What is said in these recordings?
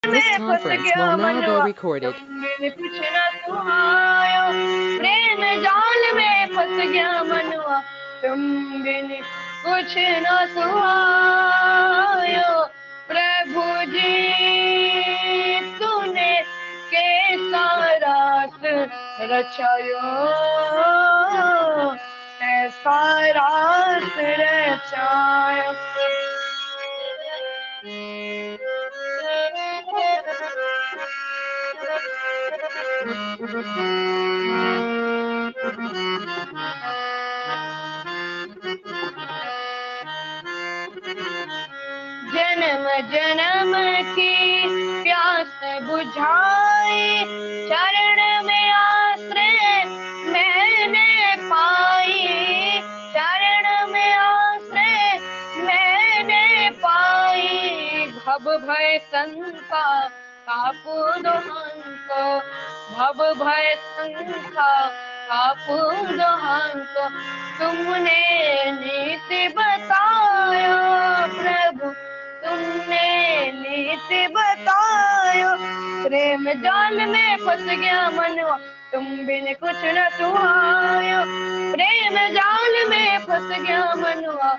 This में फंस conference गया will now be मनवा, recorded. तुम बिन कुछ न सुहायो। प्रेम जाल में फंस गया मनवा, तुम बिन कुछ न सुहायो। प्रभु जी तूने कैसा रात रचायो, ऐसा रात रचायो। जन्म जन्म की प्यास बुझाई, चरण में आश्रय मैंने पाई। चरण में आश्रय मैंने पाई। भव भय शंका कापू दुहांको, भव भय शंका कापू दुहांको। तुमने नीति बतायो प्रभु, तुमने नीति बतायो। प्रेम जाल में फंस गया मनवा, तुम बिन कुछ न सुहायो। प्रेम जाल में फंस गया मनवा,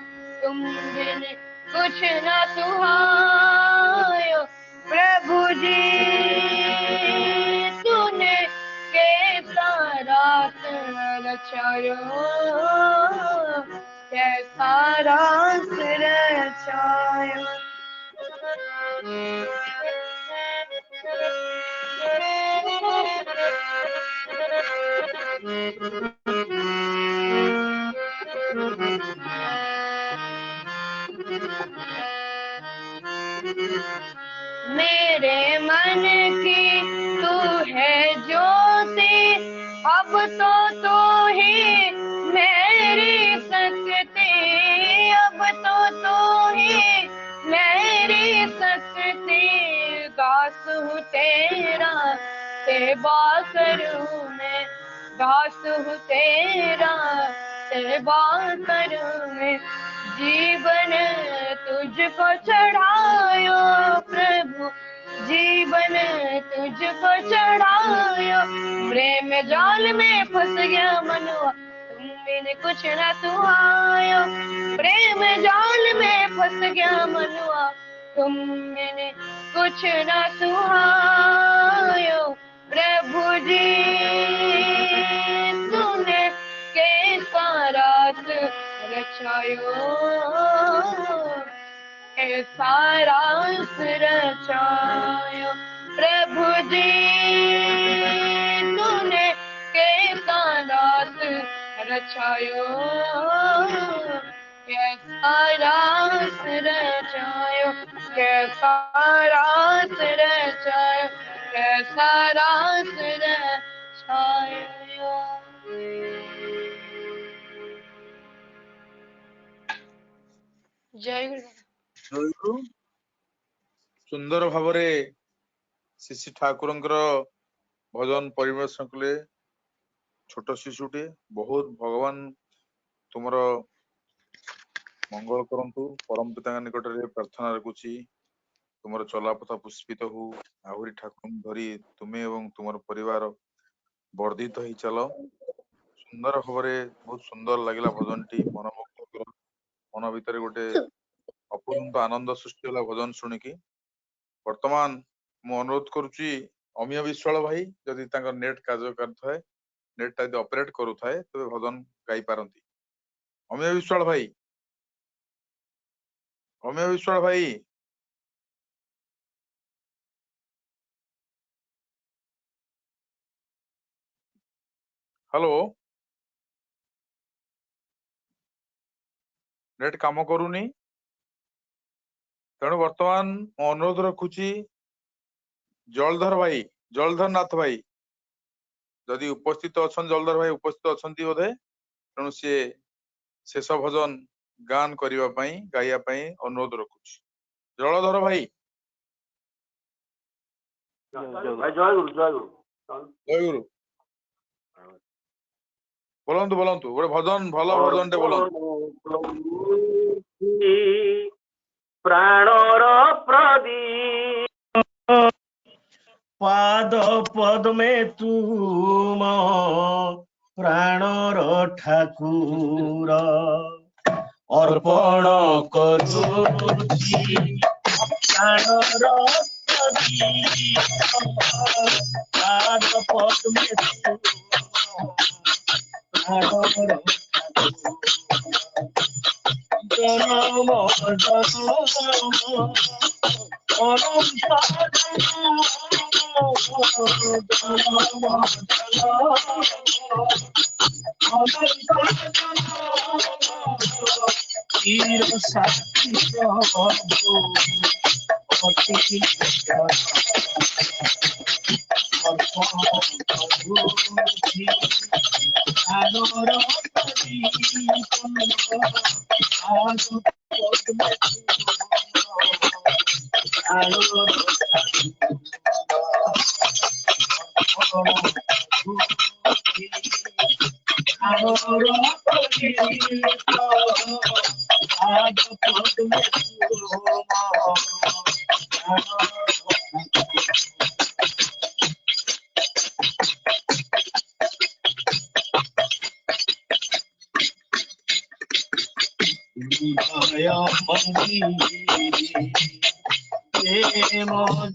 तुम बिन कुछ न सुहायो। प्रभु जी तूने कैसा रात रचायो, कैसा रात रचायो। मेरे मन की तू है ज्योति, अब तो तू ही मेरी शक्ति। अब तो तू ही मेरी शक्ति। दास हूँ तेरा सेवा करूँ मैं, दास हूँ तेरा सेवा करूँ मैं। जीवन तुझको चढ़ायो प्रभु, जीवन तुझको चढ़ायो। प्रेम जाल में फंस गया मनवा, तुम बिन कुछ न सुहायो। प्रेम जाल में फंस गया मनवा, तुम बिन कुछ न सुहायो। प्रभु जी तूने कैसा रात रचायो, कैसा रात रचायो। प्रभु जी तूने कैसा रात रचायो, कैसा रात रचायो। कैसा रात रचायो, कैसा रात रचायो। जय गुरु। सुंदर भावरे शिशि ठाकुरंकर भजन परिवेशन कले। छोट शिशुटे बहुत भगवान तुमर मंगल करंतु। परम पिता निकट रे प्रार्थना रखुची तुमर चलापथा पुष्पित हो। आहुरी ठाकुर धरी तुम्हें एवं तुमर परिवार वर्धित ही चलो। सुंदर भावरे बहुत सुंदर लगिला भजन टी। मनमुग्ध मन भितर गोटे अपूर्व आनंद सृष्टि होला भजन शुणिकी। वर्तमान मु अनुरोध करुची अमीय विश्वाल भाई जदि तांकर नेट कार्य करथाय, नेट ता ऑपरेट करूथाय तबे भजन गाई पारंती। अमीय विश्वाल भाई, अमीय विश्वाल भाई, हेलो, नेट काम करूनी। तेणु वर्तमान मु अनुरोध रखुची जलधर भाई, जलधर नाथ भाई जदि उपस्थित अछन, जलधर भाई उपस्थित अछंती बोधे। तेणु सी शेष भजन गान करिवा पई गाइया पई अनुरोध रखुची। जलधर भाई, जय गुरु, जय गुरु। जय गुरु। बोलंतु बोलंतु गोटे भजन भल भजन टे बोलंतु। प्राणर प्रदीप पाद पद्मे तुम प्राणर ठाकुर अर्पण करुछि प्राणर पाद पद्मे तुम प्राणर जन्म चिर साथी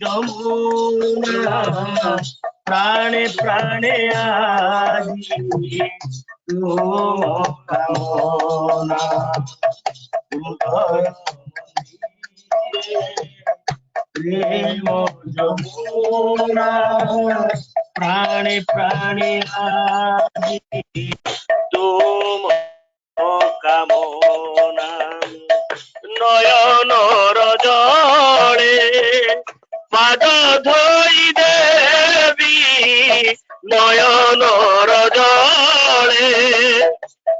যমুনা প্রাণে প্রাণে আজি কামনা প্রেম যমুনা প্রাণে প্রাণে আজি তুম কামনা নয়নর জলে পাদ ধোই দেবী নয়নর জলে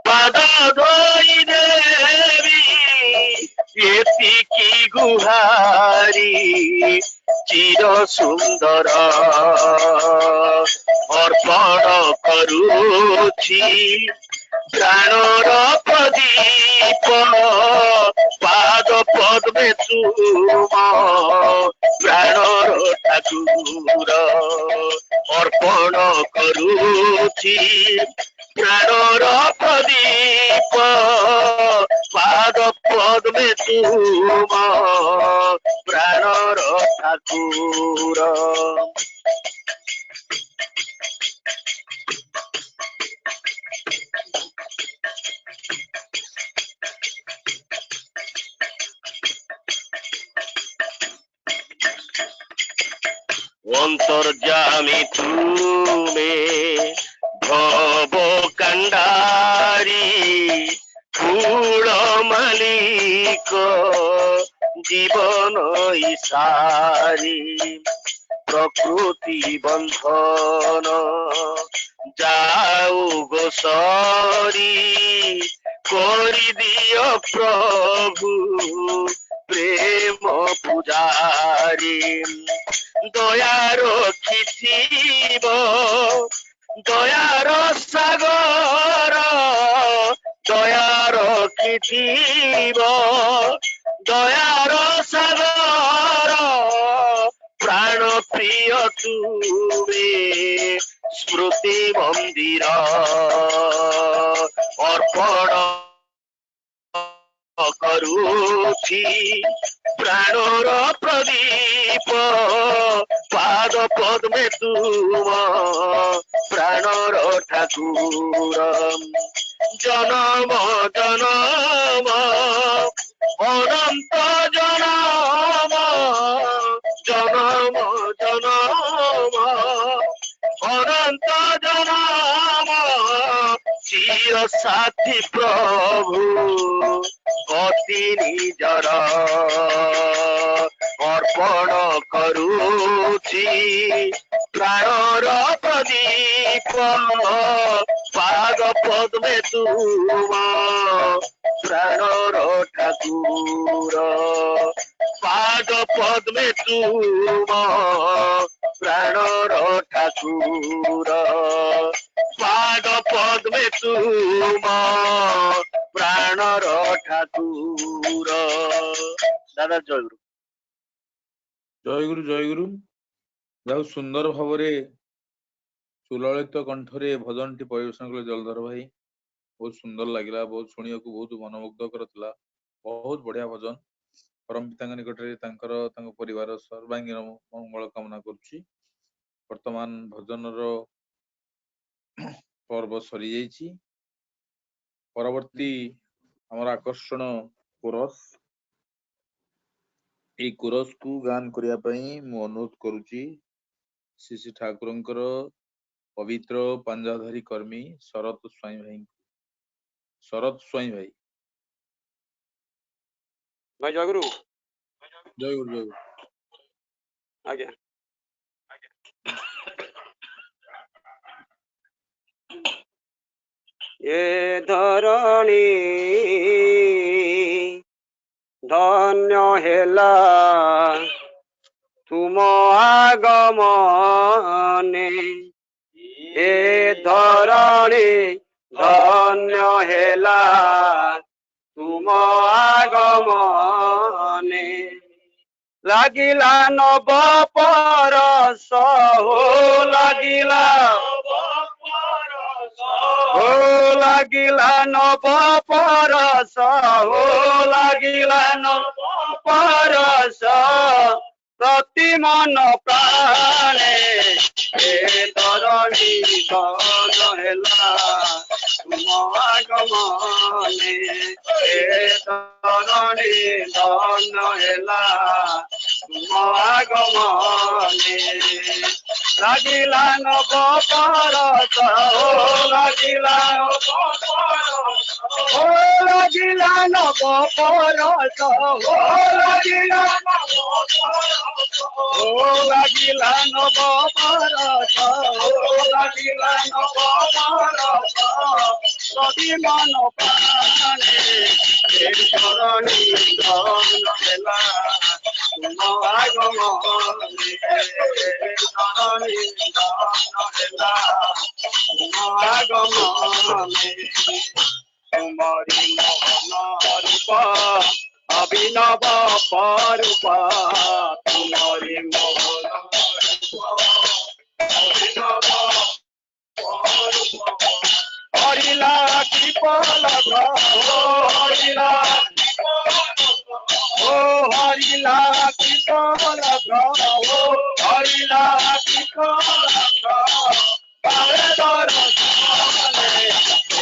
পাদ ধোই দেবী এতিকি গুহারি চির সুন্দর অর্পণ করুছি প্রাণর প্রদীপ পাদ পদ্মে তুম প্রাণর ঠাকুর অর্পণ করুছি প্রাণর প্রদীপ পাদ পদ্মে তুম প্রাণর ঠাকুর অন্তর্যামী তুমি ভব কান্ডারি কুল মালিক জীবন ইসারি প্রকৃতি বন্ধন যাও গো সরি করি দিও প্রভু প্রেম পূজারি দয়ার খিথিব দয়ার সাগর দয়ার খিথিব দয়ার সাগর প্রাণ প্রিয় তুমি স্মৃতি মন্দির অর্পণ করুছি প্রাণর প্রদীপ পাদ পদ্মে তুম প্রাণর ঠাকুর জনম জনম অনন্ত জনম জনম জনম অনন্ত জনম চির সাথী প্রভু অতি নিজর অর্পণ করুছি প্রাণর প্রদীপ পাদ পদ্মে তুম প্রাণর ঠাকুর পাদ পদ্মে তুম প্রাণর ঠাকুর পাদ পদ্মে তুম প্রাণর ঠাকুর। দাদা জয় গুরু। জয় গুরু জয় গুরু। ଯାଉ ସୁନ୍ଦର ଭାବରେ ସୁଲଳିତ କଣ୍ଠରେ ଭଜନଟି ପରିବେଷଣ କଲେ ଜଳଧର ଭାଇ। ବହୁତ ସୁନ୍ଦର ଲାଗିଲା, ବହୁତ ଶୁଣିବାକୁ ବହୁତ ମନମୁଗ୍ଧକର ଥିଲା। ବହୁତ ବଢିଆ ଭଜନ। ପରମ ପିତାଙ୍କ ନିକଟରେ ତାଙ୍କ ପରିବାର ସର୍ବାଙ୍ଗୀନ ମଙ୍ଗଳ କାମନା କରୁଛି। ବର୍ତ୍ତମାନ ଭଜନର ପର୍ବ ସରିଯାଇଛି। ପରବର୍ତ୍ତୀ ଆମର ଆକର୍ଷଣ କୋରସ। ଏଇ କୋରସକୁ ଗାନ କରିବା ପାଇଁ ମୁଁ ଅନୁରୋଧ କରୁଛି ଶ୍ରୀ ଶ୍ରୀ ଠାକୁରଙ୍କର ପବିତ୍ର ପାଞ୍ଜାଧାରୀ କର୍ମୀ ଶରତ ସ୍ୱାଇଁ ଭାଇ। ଶରତ ସ୍ୱାଇଁ ଭାଇ, ଭାଇ ଜୟଗୁରୁ। ଜୟ ଗୁରୁ ଜୟ ଗୁରୁ। ଆଜ୍ଞା। ଏ ଧରଣୀ ଧନ୍ୟ ହେଲା ତୁମ ଆଗମନେ, ଏ ଧରଣୀ ଧନ୍ୟ ହେଲା ତୁମ ଆଗମନେ। লাগিলা নব পরশ হো, লাগিলা লাগিলা নব পরশ হো, লাগিলা নব পরশ প্রতি মন প্রাণে। এ ধরণী ধন হেলা তুম আগমনে, এ ধরণী ধন হেলা তুম আগমনে। লাগিলা নব পরশ হো, লাগিলা লাগিলা নব পরশ হো, লাগিলা লাগিলা নব পরশ হো, লাগিলা নব পরশ প্রতি মন প্রাণে। এ ধরণী ধন হেলা তুম আগমনে, ধরণী ধন হেলা তুম আগমনে। তুমরি মোহন রূপ অভিনব পরূপ, তুমরি মোহন অভিনব পরূপ। হরিলা কৃপল হরিলা ও হরিলা কৃপল হরিলা কৃপল পারে দর্শনে।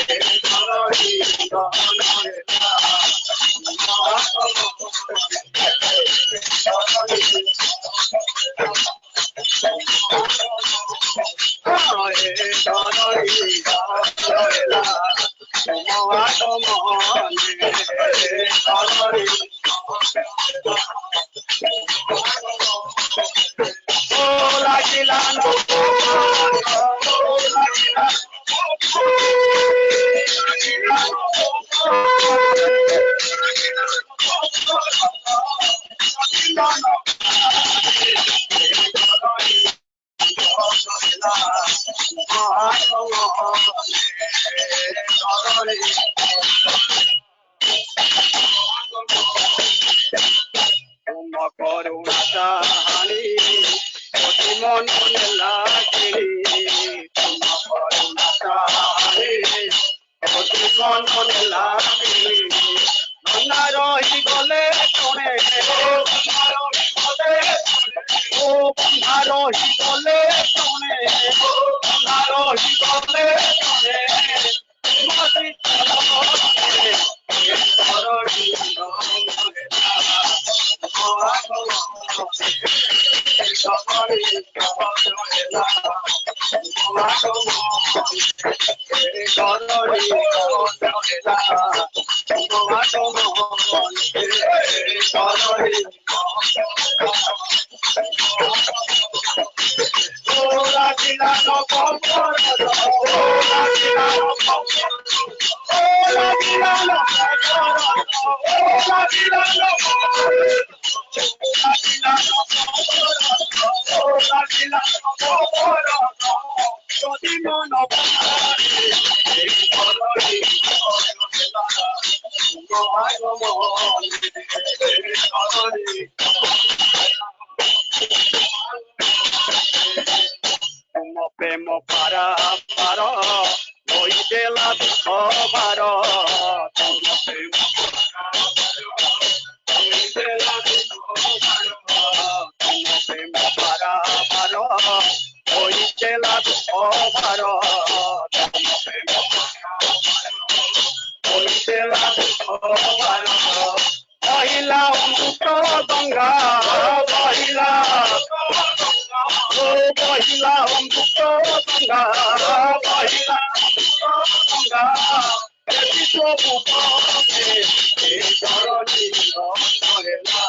এ ধরণী ধন হেলা তুম আগমনে, লাগিলা তুম করুণা চাহানি অতি মন নেলা কিনি, তুম করুণা চাহানি অতি মন নেলা কিনি। ধন্যা রহি গলে কোণে ও বন্ধা রহি গলে কোণে, বন্ধা রহি গলে কোণে মতি চরণে। এ ধরণী ধন হেলা তুম আগমনে, ধরণী ধন হেলা তুম আগমনে, ধরণী ধন হেলা তুম আগমনে, ধরণী ও লাগিলা নব পরশ ও লাগিলা নব ও লাগিলা নব পরশ ও লাগিলা নব লাগিলা নব পরশ ও লাগিলা নব পরশ প্রতি মন প্রাণে। এ ধরণী ধন হেলা তুম আগমনে, ধরণী প্রেম পারা পার ওই দেলা দুঃখবার তম প্রেম ওই দেলা দুঃখবার তম প্রেম পারা পার ওই দেলা দুঃখবার তম প্রেম ওই দেলা দুঃখবার মহিলা অমৃত গঙ্গা মহিলা ও মহিলা অমৃত গঙ্গা মহিলা গঙ্গা বিশ্বভূ চরণী করেলা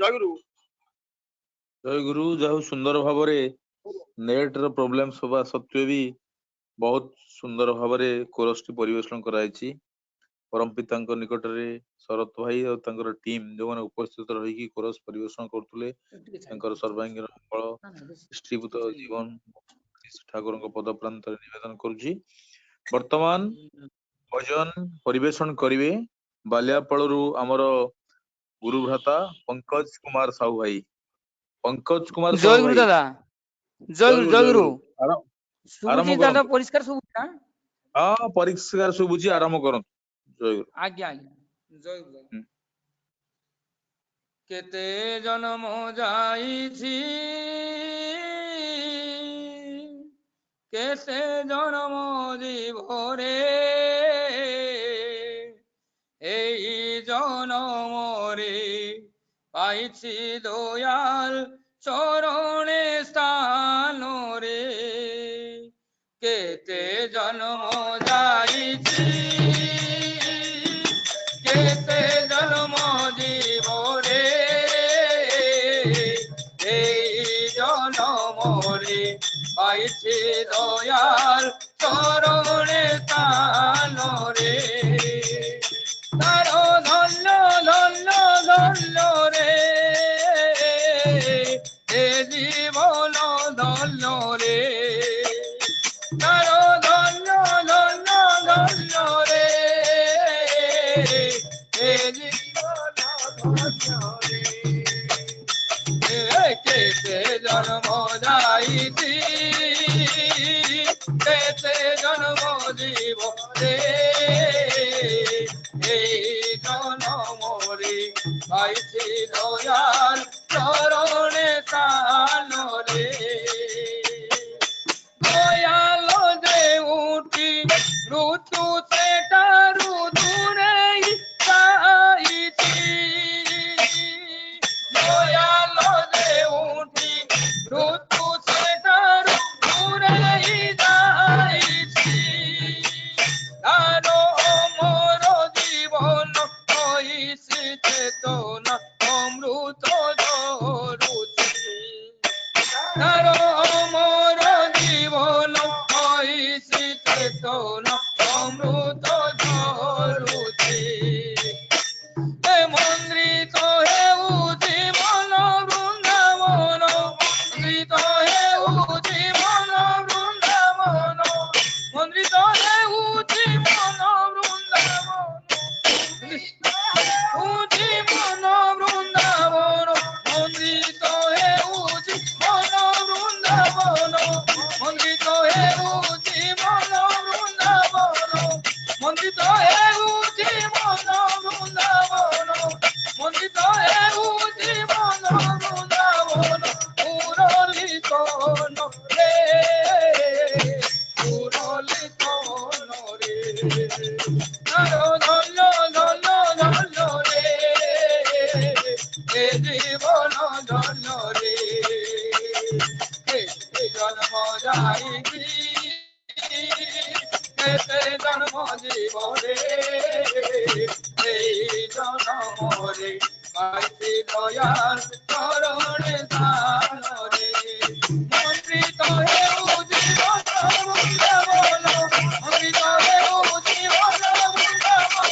ଜୟଗୁରୁ ଜୟଗୁରୁ ଯାହା ହଉ ସୁନ୍ଦର ଭାବରେ ନେଟ୍ ର ପ୍ରୋବ୍ଲେମ ହେବା ସତ୍ତ୍ୱେ ବି ବହୁତ ସୁନ୍ଦର ଭାବରେ କୋରସଟି ପରିବେଷଣ କରାଯାଇଛି। ପରମ ପିତାଙ୍କ ନିକଟରେ ଶରତ ଭାଇ ଆଉ ତାଙ୍କର ଟିମ୍ ଯୋଉମାନେ ଉପସ୍ଥିତ ରହିକି କୋରସ ପରିବେଷଣ କରୁଥିଲେ ତାଙ୍କର ସର୍ବାଙ୍ଗୀନ ମଙ୍ଗଳ ଦୃଷ୍ଟିଭୂତ ଜୀବନ ଠାକୁରଙ୍କ ପଦ ପ୍ରାନ୍ତରେ ନିବେଦନ କରୁଛି। ବର୍ତ୍ତମାନ ଭଜନ ପରିବେଷଣ କରିବେ ବାଲିଆପାଳରୁ ଆମର ଗୁରୁ ଭ୍ରାତା ପଙ୍କଜ କୁମାର ସାହୁ ଭାଇ। ପଙ୍କଜ କୁମାର ସାହୁ ଜୟଗୁରୁ ଭାଇ ଦାଦା ଜୟଗୁରୁ ଜୟଗୁରୁ ଆରମ୍ଭ ଶୁଭୁଛି ଦାଦା କରନ୍ତୁ। ପରିଷ୍କାର ଶୁଭୁଛି ନା? ହଁ ପରିଷ୍କାର ଶୁଭୁଛି, ଆରମ୍ଭ କରନ୍ତୁ। ଜୟଗୁରୁ। ଆଜ୍ଞା ଆଜ୍ଞା ଜୟଗୁରୁ। ହୁଁ। କେତେ ଜନ୍ମ ଯାଇଛି କେତେ ଜନ୍ମ ଜୀବରେ এই জনমরে পাইছি দয়াল চরণে স্থান রে কেতে জন্ম যাইছি কেতে জন্ম জীবরে এই জনমরে পাইছি দয়াল চরণে স্থান রে তারো ধন্য ধন্য ধন্য রে এ জীবন ধন্য রে তারো ধন্য ধন্য ধন্য রে এ জীবন ধন্য রে কেতে জন্ম যাইছি কেতে জন্ম জীব রে এই জনমরে পাইছি দয়াল চরণে স্থান রে দয়াল যে উঠি ঋতু সেটারু দূরে যাইছি দয়াল যে উঠি ঋতু সেটারু দূরে যাইছি আরো মোর জীবন হইছে চেতনা অমৃত ধরুছি আরো মোর জীবন হইছে চেতনা অমৃত ধরুছি মন্দ্রিত হেউছি মন বৃন্দাবন মন্দ্রিত হেউছি মন বৃন্দাবন মন্দ্রিত হেউছি মন বৃন্দাবন হেউছি মন বৃন্দাবন জীবন ধন্য রে জন্ম যাইছি কেতে জন্ম জীবনে এই জন্ম রে পাইছি দয়াল চরণে দান রে মন্ত্রিত হেউ জীবন বৃন্দাবন মন্ত্রিত হেউ জীবন বৃন্দাবন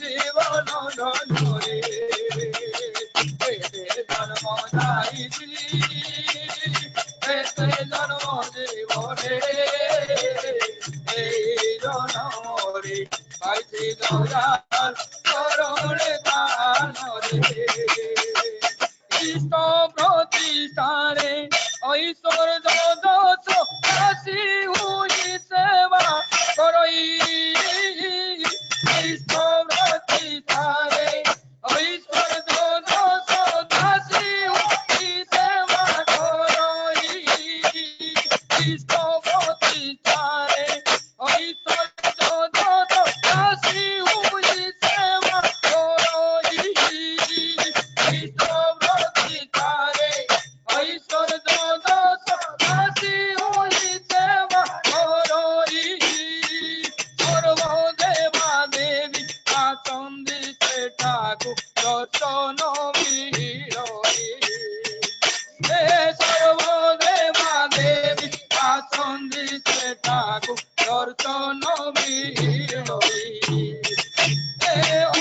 জীবন ধরে জন্ম যাইছি জন্ম জীবনে এই জন্মরে পাইছি দয়াল চরণে দান রে ইষ্ট প্রতিষ্ঠারে ঐশ্বর্য যশ রাশি হুই সেবা করই ইষ্ট প্রতিষ্ঠারে ঐশ্বর্য যশ রাশি হুই সেবা করই ইষ্ট প্রতিষ্ঠারে ঐশ্বর্য যশ রাশি হুই সেবা করই ইষ্ট প্রতিষ্ঠারে ঐশ্বর্য যশ রাশি হুই সেবা করই সর্বদেবা দেবী আসন দিতে ঠাকুর দর্শন মিলই সর্বদেবা দেবী আসন দিতে ঠাকুর দর্শন মিলই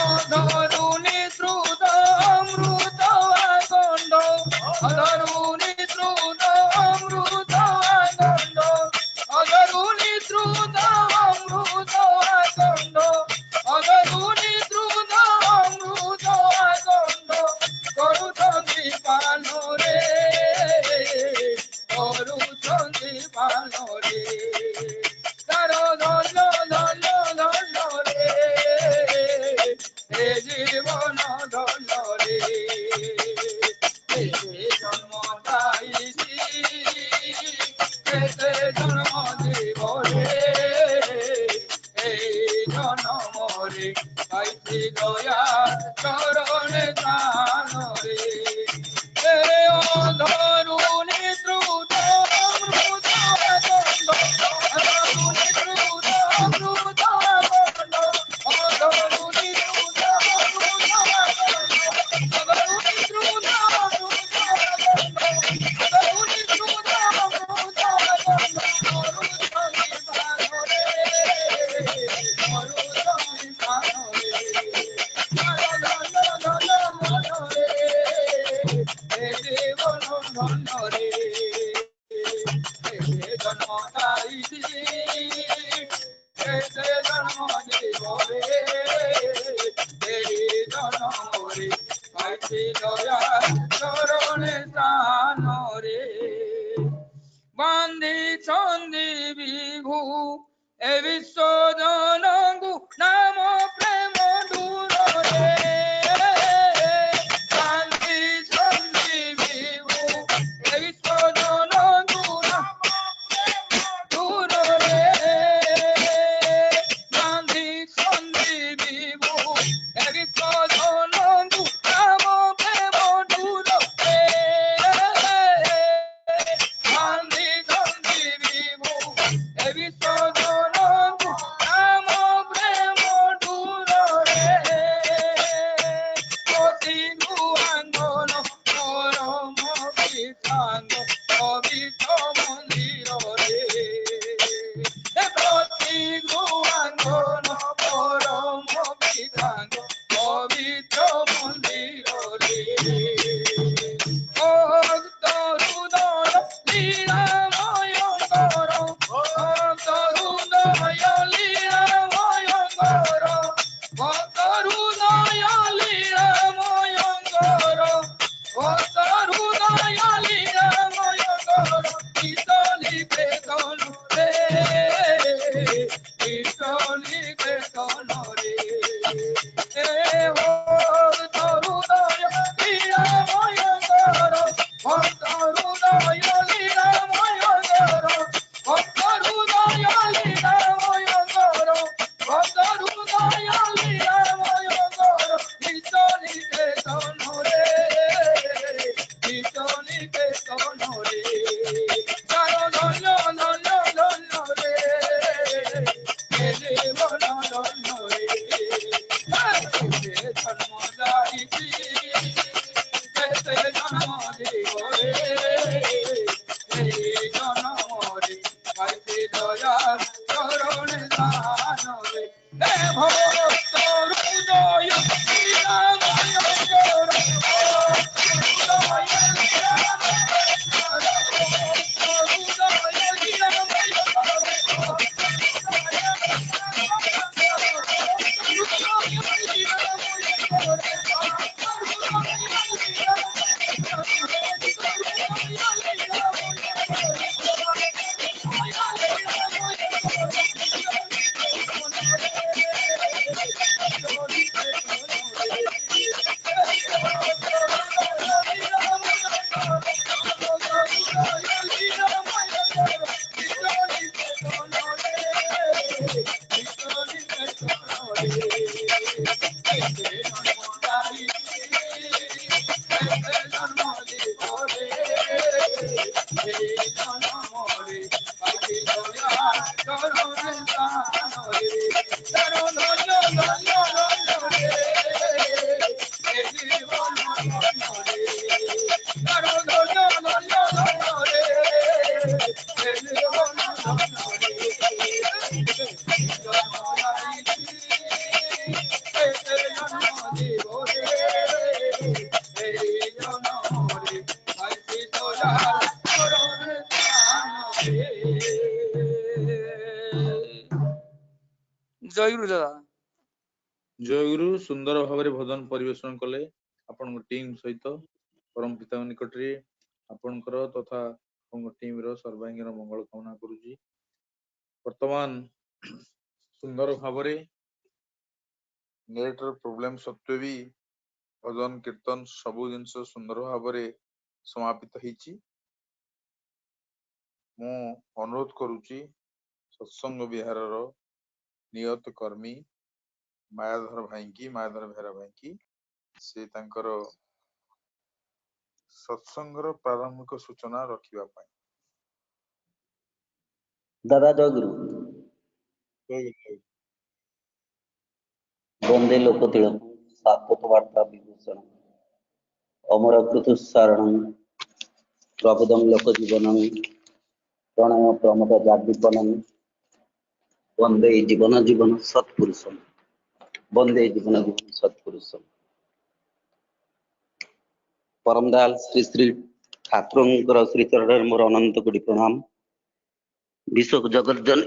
অধরুণী শ্রুত অমৃত আকণ্ড অধরুণী শ্রুত অমৃত আকণ্ড অধরুণী শ্রুত অমৃত আকণ্ড অধরুণী শ্রুত অমৃত আকণ্ড করুচন্দি পালরে করুচন্দি পালরে তার ধন্য ধন্য ধন্য রে জীবন ধন্য রে জন্ম পাইছি জন্ম জীবনে এই জন্মরে পাইছি দয়া চরণে দান রে অধরুণী শ্রুত অমৃত আকণ্ড অধরুণী শ্রুত অমৃত আকণ্ড অধরুণী শ্রুত অমৃত আকণ্ড অধরুণী শ্রুত অমৃত আকণ্ড অধরুণী শ্রুত অমৃত আকণ্ড মরুচন্দি পালরে মরুচন্দি পালরে জীবন ধন্য রে জন্ম পাইছি জন্ম জীবনে এই জন্মরে পাইছি দয়া চরণে দান রে বান্ধি চন্দি বিভু এ বিশ্ব জনগু নাম প্রেম দূর রে বান্ধি চন্দি বিভু এ বিশ্ব জনগু নাম দূর রে বান্ধি চন্দি বিভু এ বিশ্ব জনগু নাম প্রেম দূর রে বান্ধি চন্দি বিভু এ বিশ্ব জনগু নাম প্রেম দূর রে অতি গুহাঙ্গন পরম বিধাঙ্গ পবিত্র মন্দির রে প্রতি গুহাঙ্গন পরম বিধাঙ্গ পবিত্র মন্দির রে ভক্ত হৃদয় লীলাময় কর ভক্ত হৃদয় লীলাময় কর ভক্ত হৃদয় লীলাময় কর ভক্ত হৃদয় লীলাময় কর কীর্তনি বেদন রে কীর্তনি বেদন রে ଜୟଗୁରୁ ଦାଦା। ଜୟଗୁରୁ ସୁନ୍ଦର ଭାବରେ ଭଜନ ପରିବେଷଣ କଲେ ଆପଣଙ୍କ ଟିମ୍ ସହିତ। ପରମ ପିତାଙ୍କ ନିକଟରେ ଆପଣଙ୍କର ତଥା ଆପଣଙ୍କ ଟିମର ସର୍ବାଙ୍ଗୀନ ମଙ୍ଗଳ କାମନା କରୁଛି। ବର୍ତ୍ତମାନ ସୁନ୍ଦର ଭାବରେ ନେଟର ପ୍ରୋବ୍ଲେମ ସତ୍ତ୍ୱେ ବି ଭଜନ କୀର୍ତ୍ତନ ସବୁ ଜିନିଷ ସୁନ୍ଦର ଭାବରେ ସମାପିତ ହେଇଛି। ମୁଁ ଅନୁରୋଧ କରୁଛି ସତ୍ସଙ୍ଗ ବିହାରର ନିୟତ କର୍ମୀ ମାୟାଧର ବେହେରା ଭାଇଙ୍କି ସେ ତାଙ୍କର ସତ୍ସଙ୍ଗର ପ୍ରାରମ୍ଭିକ ସୂଚନା ରଖିବା ପାଇଁ। दादा जयगुरु। वंदे लोकतिलक सात्वत वार्ता विभूषण अमर कृतुसारणं प्रबोधं लोक जीवनं प्रणय प्रमोद जागृपनं वंदे जीवन जीवन सत्पुरुषं वंदे जीवन जीवन सत्पुरुषं। परम दयाल श्री श्री ठाकुर श्री चरण मोर अनंत कोटि प्रणाम। विश्व जगज्जन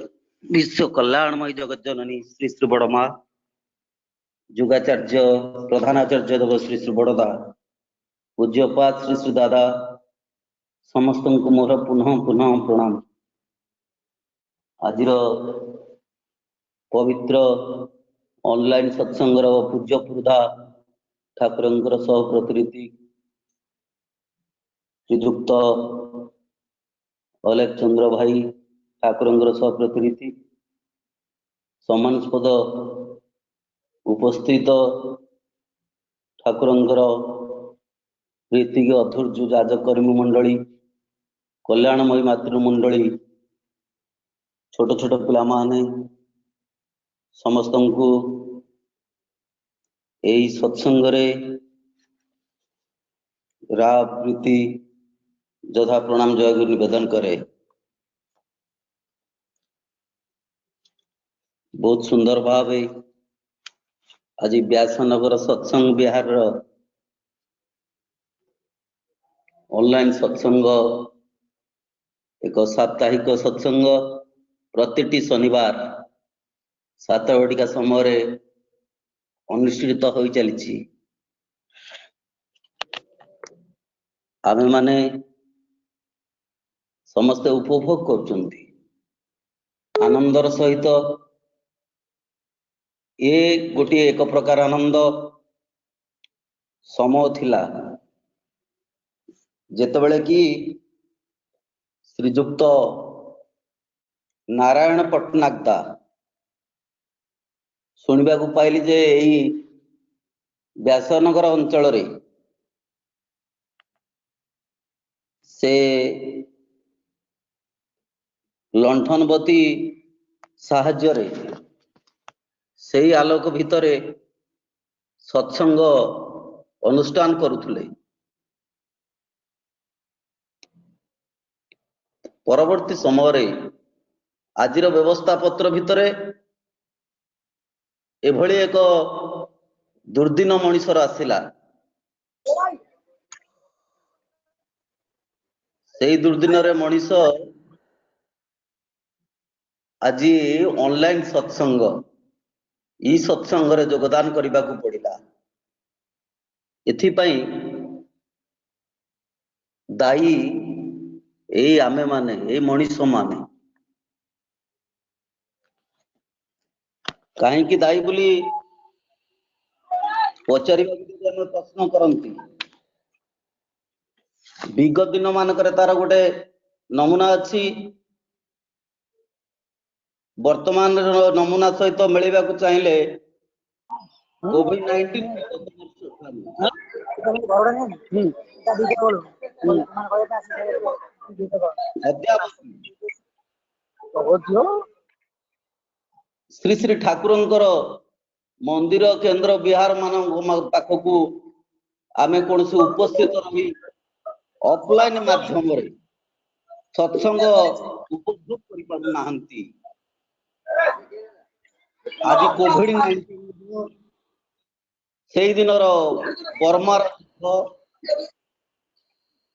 विश्व कल्याणमय जगज्जननी श्री श्री बड़मा जुगाचार्य प्रधानाचार्य देव श्री श्री बड़दा पूज्यपाद श्री श्री दादा समस्त को मोर पुनः पुनः प्रणाम। आज पवित्र ऑनलाइन सत्संगर पूज्य पुरुधा ठाकुर सह प्रतिनिधि श्रीजुक्त अलेख चंद्र भाई ठाकुर सह प्रतिनिधि सम्मानस्पद उपस्थित ठाकुर प्रीति अधूर्य राजकर्मी मंडली कल्याणमयी मातृमंडली छोट छोट पिला माने समस्त को यही सत्संग रा प्रीति यथा प्रणाम जयगुरु निवेदन करे। बहुत सुंदर भाव आज व्यासनगर सत्संग बिहार ऑनलाइन सत्संग एक साप्ताहिक सत्संग प्रति शनिवार 7 घटिका समय अनुष्ठित हो चली। आमे माने समस्ते उपभोग करचंती आनंदर सहित ये गोटे एक प्रकार आनंद समय थिला जेतेबेले कि श्रीजुक्त नारायण पट्टनायक दा शुणा को पाइली जे यही व्यासनगर अंचल रे से लंठनबती साहाय्य रे से आलोक भितरे सत्संग अनुष्ठान करुले। परवर्ती समय आज व्यवस्था पत्र भितर एभली एक दुर्दिन मनिषर आसिला। से दुर्दिन मनिष आज ऑनलाइन सत्संग ई सत्संग रे योगदान करने को पड़ा। एथिपाई दायी एई आमे माने एई मनिष माने कहीं दायी बोली पचार प्रश्न करती। विगत दिन मानक तार गोटे नमूना अच्छी वर्तमान नमूना सहित मिलवा को चाहिए कोविड-19 श्री श्री ठाकुरंकर मंदिर केंद्र विहार मान पाखक आमे कौन से उपस्थित रही ऑफलाइन माध्यम रे सत्संग उपभोग करि पारु नाहंती। आज कोविड-19 से दिन बर्मार युद्ध,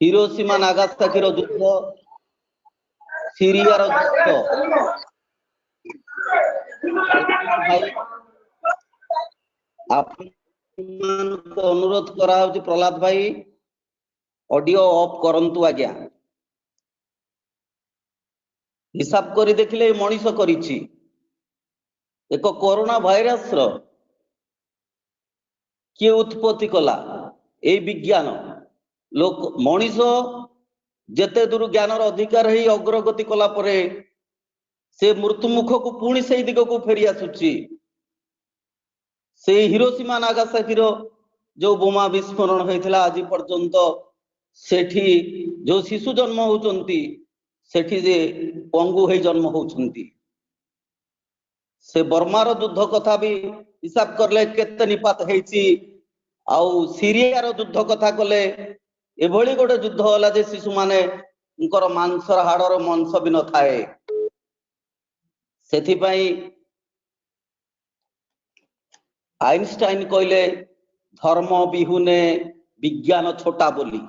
हिरोशिमा नागासाकी युद्ध, सीरिया युद्ध अनुरोध करा प्रहलाद भाई ऑडियो ऑफ करंतु आज्ञा। हिसाब करी देखिले मनीष करिछि एक कोरोना भाइरस रो किए उत्पत्ति कला ए विज्ञान लोक मनीष जेते दूर ज्ञानर अधिकार ही अग्रगति कला परे से मृत्युमुख को पुणी से दिग को फेरी आसुची। से हिरोशिमा नागासाकी रो जो बोमा विस्फोरण होइथिला आज पर्यंत सेठी जो शिशु जन्म होउचंती सेठी जे पंगु हे जन्म होउचंती। से बर्मार युद्ध कथा भी हिसाब करले केते निपात हेछि। आउ सीरिया रो युद्ध कथा कले एभली गोटे युद्ध होला जे शिशु माने उनकर मांसर हाड़र मांस भी न थाए। सेथि पई आइनस्टाइन कहले धर्म बिहुने विज्ञान छोटा बोली।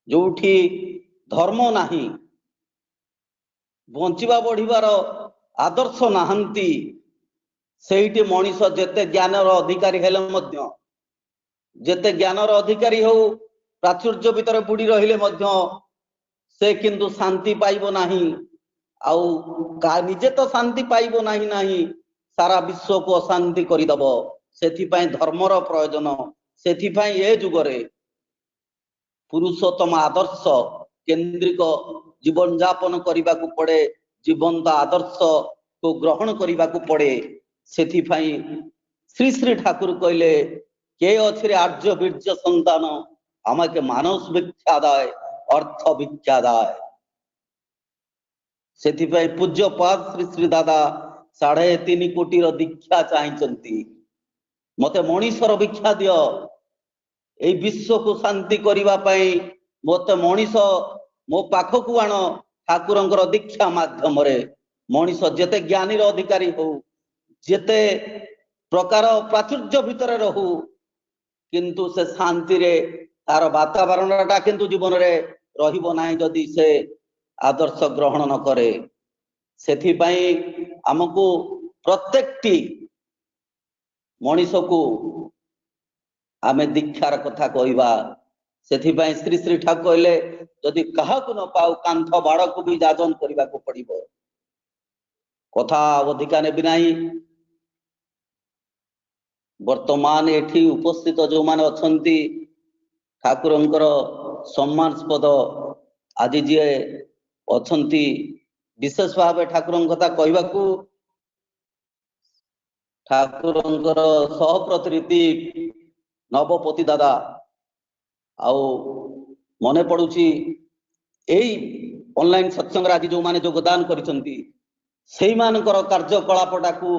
जोठी धर्म नाही बंचिबा बढ़िबार आदर्श नाहंती सेठी मनीष जेते ज्ञानर अधिकारी हेले मध्य जेते ज्ञानर अधिकारी हो प्राचुर्य भीतर बुड़ी रहिले मध्य से किंतु शांति पाइबो नाही। आउ का निजे तो शांति पाइबो नाही नाही सारा विश्व को अशांति करिदब। सेथिपाई धर्मर प्रयोजन। सेथिपाई ए जुगरे पुरुषोत्तम आदर्श केंद्रिक जीवन यापन करने को पड़े। जीवंत आदर्श को ग्रहण करने को पड़े। सेथिपाई श्री श्री ठाकुर कहले के अच्छे आर्य बीर्य संतान आमाके मानस भिक्षा दाय अर्थ भिक्षा दाय। सेथिपाई पूज्य पाद श्री श्री दादा 3.5 कोटी दीक्षा चाहिए। मते मनीषर भिक्षा दियो ए विश्व को शांति करबा पई मते मनीष मो पाखकु आण ठाकुरंकर दीक्षा माध्यम रे मनीष जेते ज्ञानीर अधिकारी हो जेते प्रकार प्राचुर्य भितर रहू किंतु से शांति रे तार वातावरणटा किंतु जीवन रे रहिबो नाही जदि से आदर्श ग्रहण न करे। सेथि पई हमकु प्रत्येकटी मनीष को आमे दीक्षार कथा कहवा। सेथि पई श्री श्री ठाकुर कहले जदि काहाकु न पाऊ कांथ बाड़ को भी जाजन करबा को पड़िबो। कथा अधिका ने बिनाई वर्तमान एठी उपस्थित जो माने अछंती ठाकुरंकर सम्मानस्पद आज जे अछंती विशेष भाव ठाकुरंक कथा कहबाकू ठाकुरंकर सहप्रतिनिधि नवपति दादा आउ मने पड़ुची एई ऑनलाइन सत्संग आज जो माने योगदान करिसंती सेई मानकर कार्यकलापटा को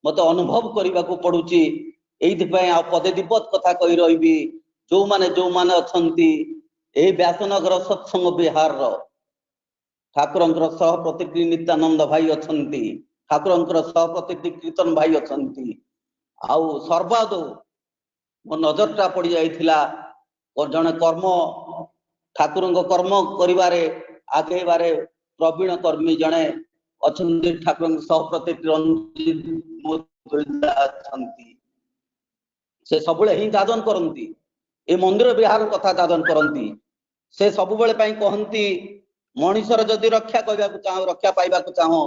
मते अनुभव करबा को पड़ुची। एइथिपाई आ पदे दिपद कथा कहि रहिबी जो माने अछंती एई व्यासनगर सत्संग विहार रो ठाकुरंकर सह प्रतिनिधि नित्यानंद भाई अछंती ठाकुरंकर सह प्रतिनिधि कीर्तन भाई अछंती आउ सर्वादो मो नजरटा पड़ी जाइथिला और जने कर्म ठाकुरंक कर्म करिवारे आगेबारे प्रवीण कर्मी जने अछंती ठाकुरंक सह प्रतिनिधि रंजित अछंती से सबुले ही दादन करंती ए मंदिर विहार कथा दादन करंती से सबुबेले पई कहंती मनुष्यर जदि रक्षा करबाकू चाहो रक्षा पाइबाकू चाहो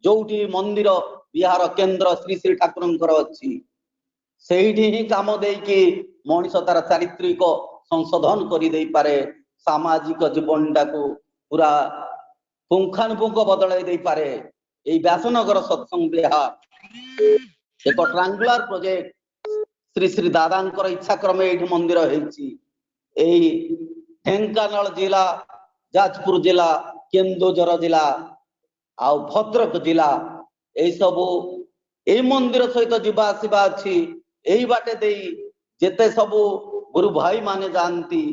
जोठी मंदिर विहार केंद्र श्री श्री ठाकुरंकर अछि सेठी ही काम देकी मनुष्य तार चारित्रिक संशोधन करि देई पारे सामाजिक जीवनटा को पूरा पुंखानुपुंख बदलाई देई पारे एई व्यासनगर सत्संग विहार एक ट्रायंगुलर प्रोजेक्ट श्री श्री दादांकर इच्छा क्रमे एठी मंदिर हेछि एई ढेंकानाल जिला जाजपुर जिला केन्दुझर जिला आ भद्रक जिला एई सबु एई मंदिर सहित जीवा आसीबा अछि एई बाटे देई जेते सबु गुरु भाई माने जानती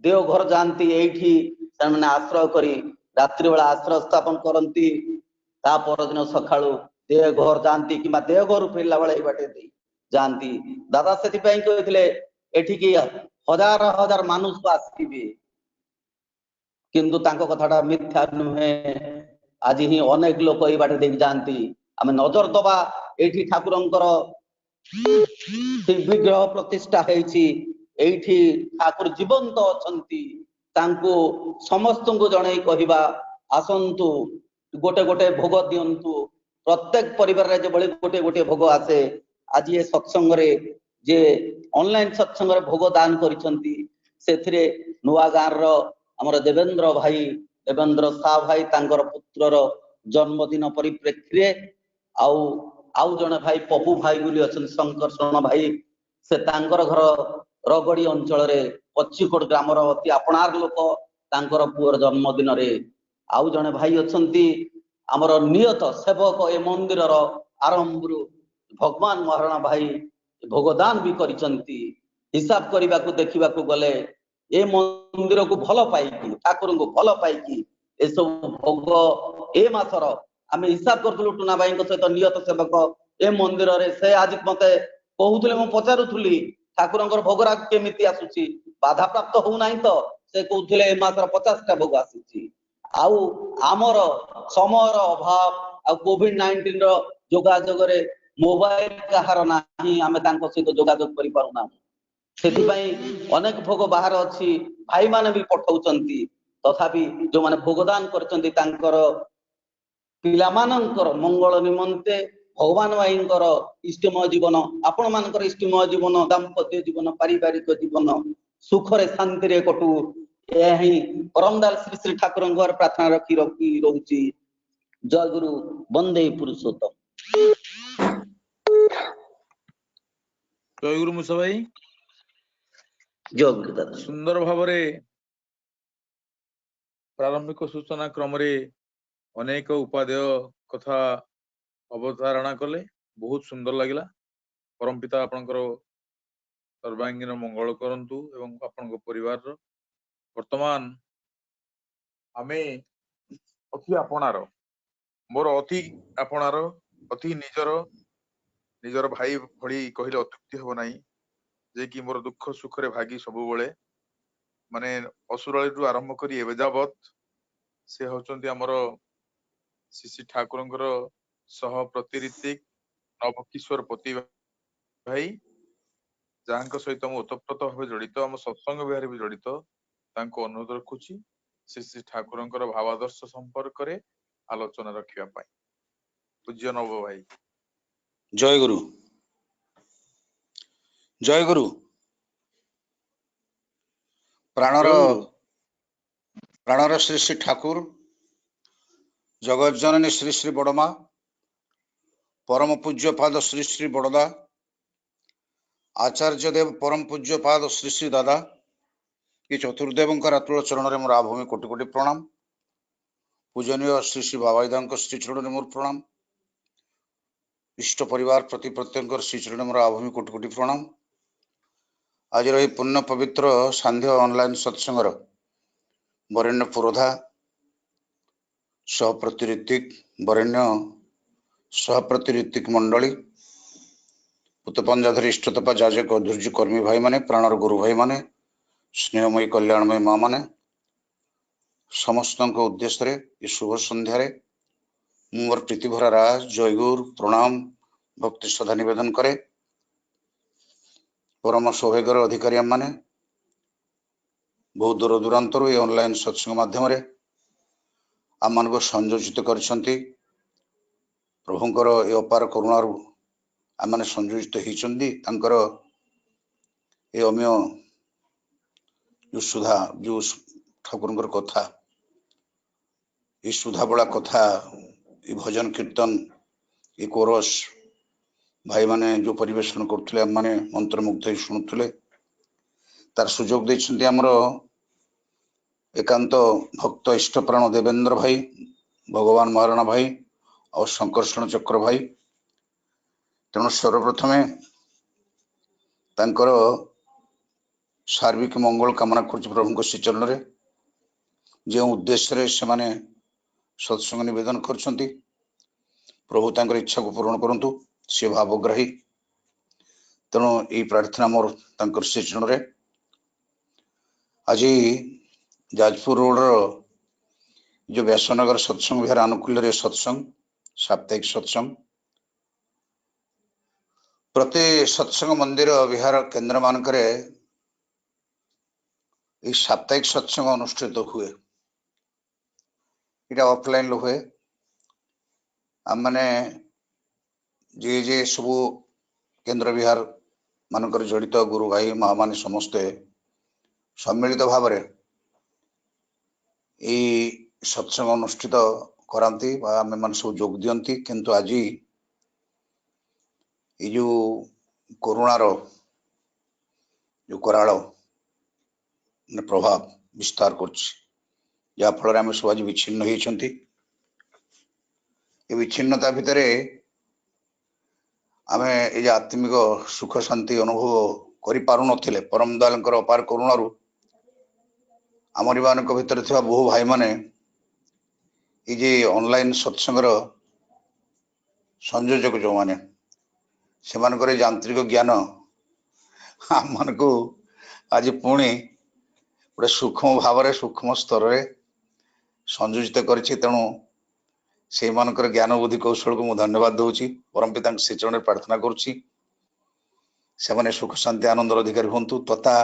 देवघर जानती एठी ସେମାନେ आश्रय करी रात्रि बेला आश्रय स्थापन करती ता परदिन सखाळु देवघर जानती किबा देवघर फेरला बेला एई बाटे देई जानती दादा सेति पई कहिथिले एठी की हजार हजार मानुष आसीबे किंतु तांको कथाटा मिथ्या नुहे आज ही अनेक लोक एई बाटे देई जानती आमे नजर दबा एठी ठाकुरंकर विग्रह प्रतिष्ठा हेछि एठी ठाकुर जीवंत अछंती तांको समस्त को जणै कहिबा आसंतु गोटे गोटे भोग दियंतु प्रत्येक परिवार रे जे बळे गोटे गोटे भोग आसे आज ये सत्संग रे जे ऑनलाइन सत्संग रे भोग दान करिसंती सेथिरे नुआ गार रो हमर देवेंद्र भाई देवेंद्र सा भाई तांकर पुत्रर जन्मदिन परिप्रेक्षी रे आउ जने भाई पप्पू भाई बोली अछन शंकर शरण भाई से तांकर घर रगड़ी अंचल रे पछिकोट ग्राम रो अति आपणार लोक तांकर पुअर जन्मदिन रे आउ जने भाई अछंती हमर नियत सेवक ए मंदिर रो आरंभ भगवान महाराणा भाई भोगदान भी करिसंती हिसाब करबा को देखिबा को गले ए मंदिर को भलो पाइकी ठाकुर को भलो पाइकी ए सब भोग ए मासर आमे हिसाब करथुलु टुना भाई को सहित नियत सेवक ए मंदिर रे से आज मते कहउथले म पचारुथुली ठाकुरंकर भोगरा केमिति आसुची बाधा प्राप्त हो नाही तो से कहउथले ए मासर 50 टा भोग आसुची आउ आमर समयर अभाव आ कोविड-19 रो जोगाजोग रे मोबाइल कहार नाही आमे तांको सहित जोगाजोग करि पारुना सेति पई अनेक भोग बाहर अछि भाई माने भी पठाउचंती तथापि जो माने भोगदान करचंती तांकर पिला मानकर मंगल निमंते भगवान भाईंकर इष्टमय जीवन आपण मानकर इष्टमय जीवन दाम्पत्य जीवन पारिवारिक जीवन सुख रे शांति रे कटु एही परमदाल श्री श्री ठाकुरंकर प्रार्थना रखी रहउची जय गुरु वंदे पुरुषोत्तम जय गुरु मुसा भाई जय गुरु दादा सुंदर भावरे प्रारंभिक सूचना क्रम रे अनेक उपादेय कथा अवधारणा कले बहुत सुंदर लगिला परम पिता आपनकर सर्वांगीन मंगल करंतु एवं आपनक परिवार वर्तमान आमे अति आपणार मोर अति आपणार अति निजर भाई भड़ी कहले अत्युक्ति हो नाही जे कि मोर दुख सुख रे भागी सबु बेले माने असुराली रु आरंभ करी एबे जाबत से होचंती हमर श्री ठाकुरंकर सह प्रतिऋतिक नवकिशोर पति भाई जहां सहित ओतप्रोत भाव जड़ित आम सत्संग विहार भी जड़ित अनुरोध रखुची श्री श्री ठाकुरंकर भावादर्श संपर्क रे आलोचना रखिया पाई पूज्य नव भाई जय गुरु जय गुरु प्राणर श्री श्री ठाकुर जगत जननी श्री श्री बड़मा परम पूज्य पाद श्री श्री बड़दा आचार्य देव परम पूज्य पाद श्री श्री दादा ये चतुर्देवंकर अतुल चरण में मोर आभूमि कोटि कोटि प्रणाम पूजनीय श्री श्री बाबाईदा श्री चरण में मोर प्रणाम इष्ट परिवार प्रति प्रत्येक श्रीचरण मोर आभूमि कोटि कोटि प्रणाम। आज रही पुण्य पवित्र सांध्य ऑनलाइन सत्संगर वरेण्य पुरोधा सहप्रति ऋतिक वरेण्य सहप्रति ऋतिक मंडली पुतपंजाधर इष्टतपा जाजक धैर्य कर्मी भाई माने प्राणर गुरु भाई माने स्नेहमयी कल्याणमयी माँ माने समस्त उद्देश्य शुभ संध्यारे मोर प्रीतिभरा राज जयगुर प्रणाम भक्ति श्रद्धा निवेदन करे। परम सौभाग्यर अधिकारी माने बहुत दूर दूरांतर ये ऑनलाइन सत्संग माध्यम आम मान संयोजित करछंती। प्रभुंकर ये अपार करुणार आम मैंने संयोजित होती ये अमीय जो सुधा जो ठाकुर कथा ये सुधा बड़ा कथा ये भजन कीर्तन ये कोरस भाई माने जो परिवेशन करते माने मंत्रमुग्ध शुणुले तार सुजोग देछंती हमर एकांत भक्त इष्टप्राण देवेंद्र भाई भगवान महाराणा भाई और शंकरषण चक्र भाई। तेणु सर्वप्रथमे तांकर सार्विक मंगल कामना कर प्रभु श्रीचरण रे जो उद्देश्य से माने सत्संग निवेदन करछंती प्रभु तांकर इच्छा को पूर्ण करंतु से भावग्राही। तेणु ये प्रार्थना मोर तांकर श्रीचरण रे। आज जाजपुर रोड जो व्यासनगर सत्संग विहार आनुकूल्य सत्संग साप्ताहिक सत्संग प्रति सत्संग मंदिर विहार केन्द्र मानक साप्ताहिक सत्संग अनुष्ठित हुए। इटा ऑफलाइन हुए आम मैंने जे जे सबू केन्द्र विहार मानक जड़ित गुरु भाई माँ मान समस्ते सम्मिलित भाव सत्संग अनुष्ठित कराती आम मान सब जोग दियंती। किंतु आज ये जो कोरोनार जो कराल प्रभाव विस्तार कर आम सब आज विच्छिन्न होती। विच्छिन्नता भितर आम ये आत्मिक सुख शांति अनुभव करूँ नथिले परम दयालंकर अपार करुणारू आमरी मान भीतर थिबा बहु भाई माने ये ऑनलाइन सत्संगर संयोजक जो माने से मानकर यांत्रिक ज्ञान आम मान को आज पुणी गोटे सूक्ष्म भाव सूक्ष्म स्तर संयोजित करिछि। तेणु से मानकर ज्ञान बुद्धि कौशल को मुझे धन्यवाद दूची परम पिता श्रीचरण प्रार्थना करुच्ची से माने सुख शांति आनंदर अधिकारी हूँ। तथा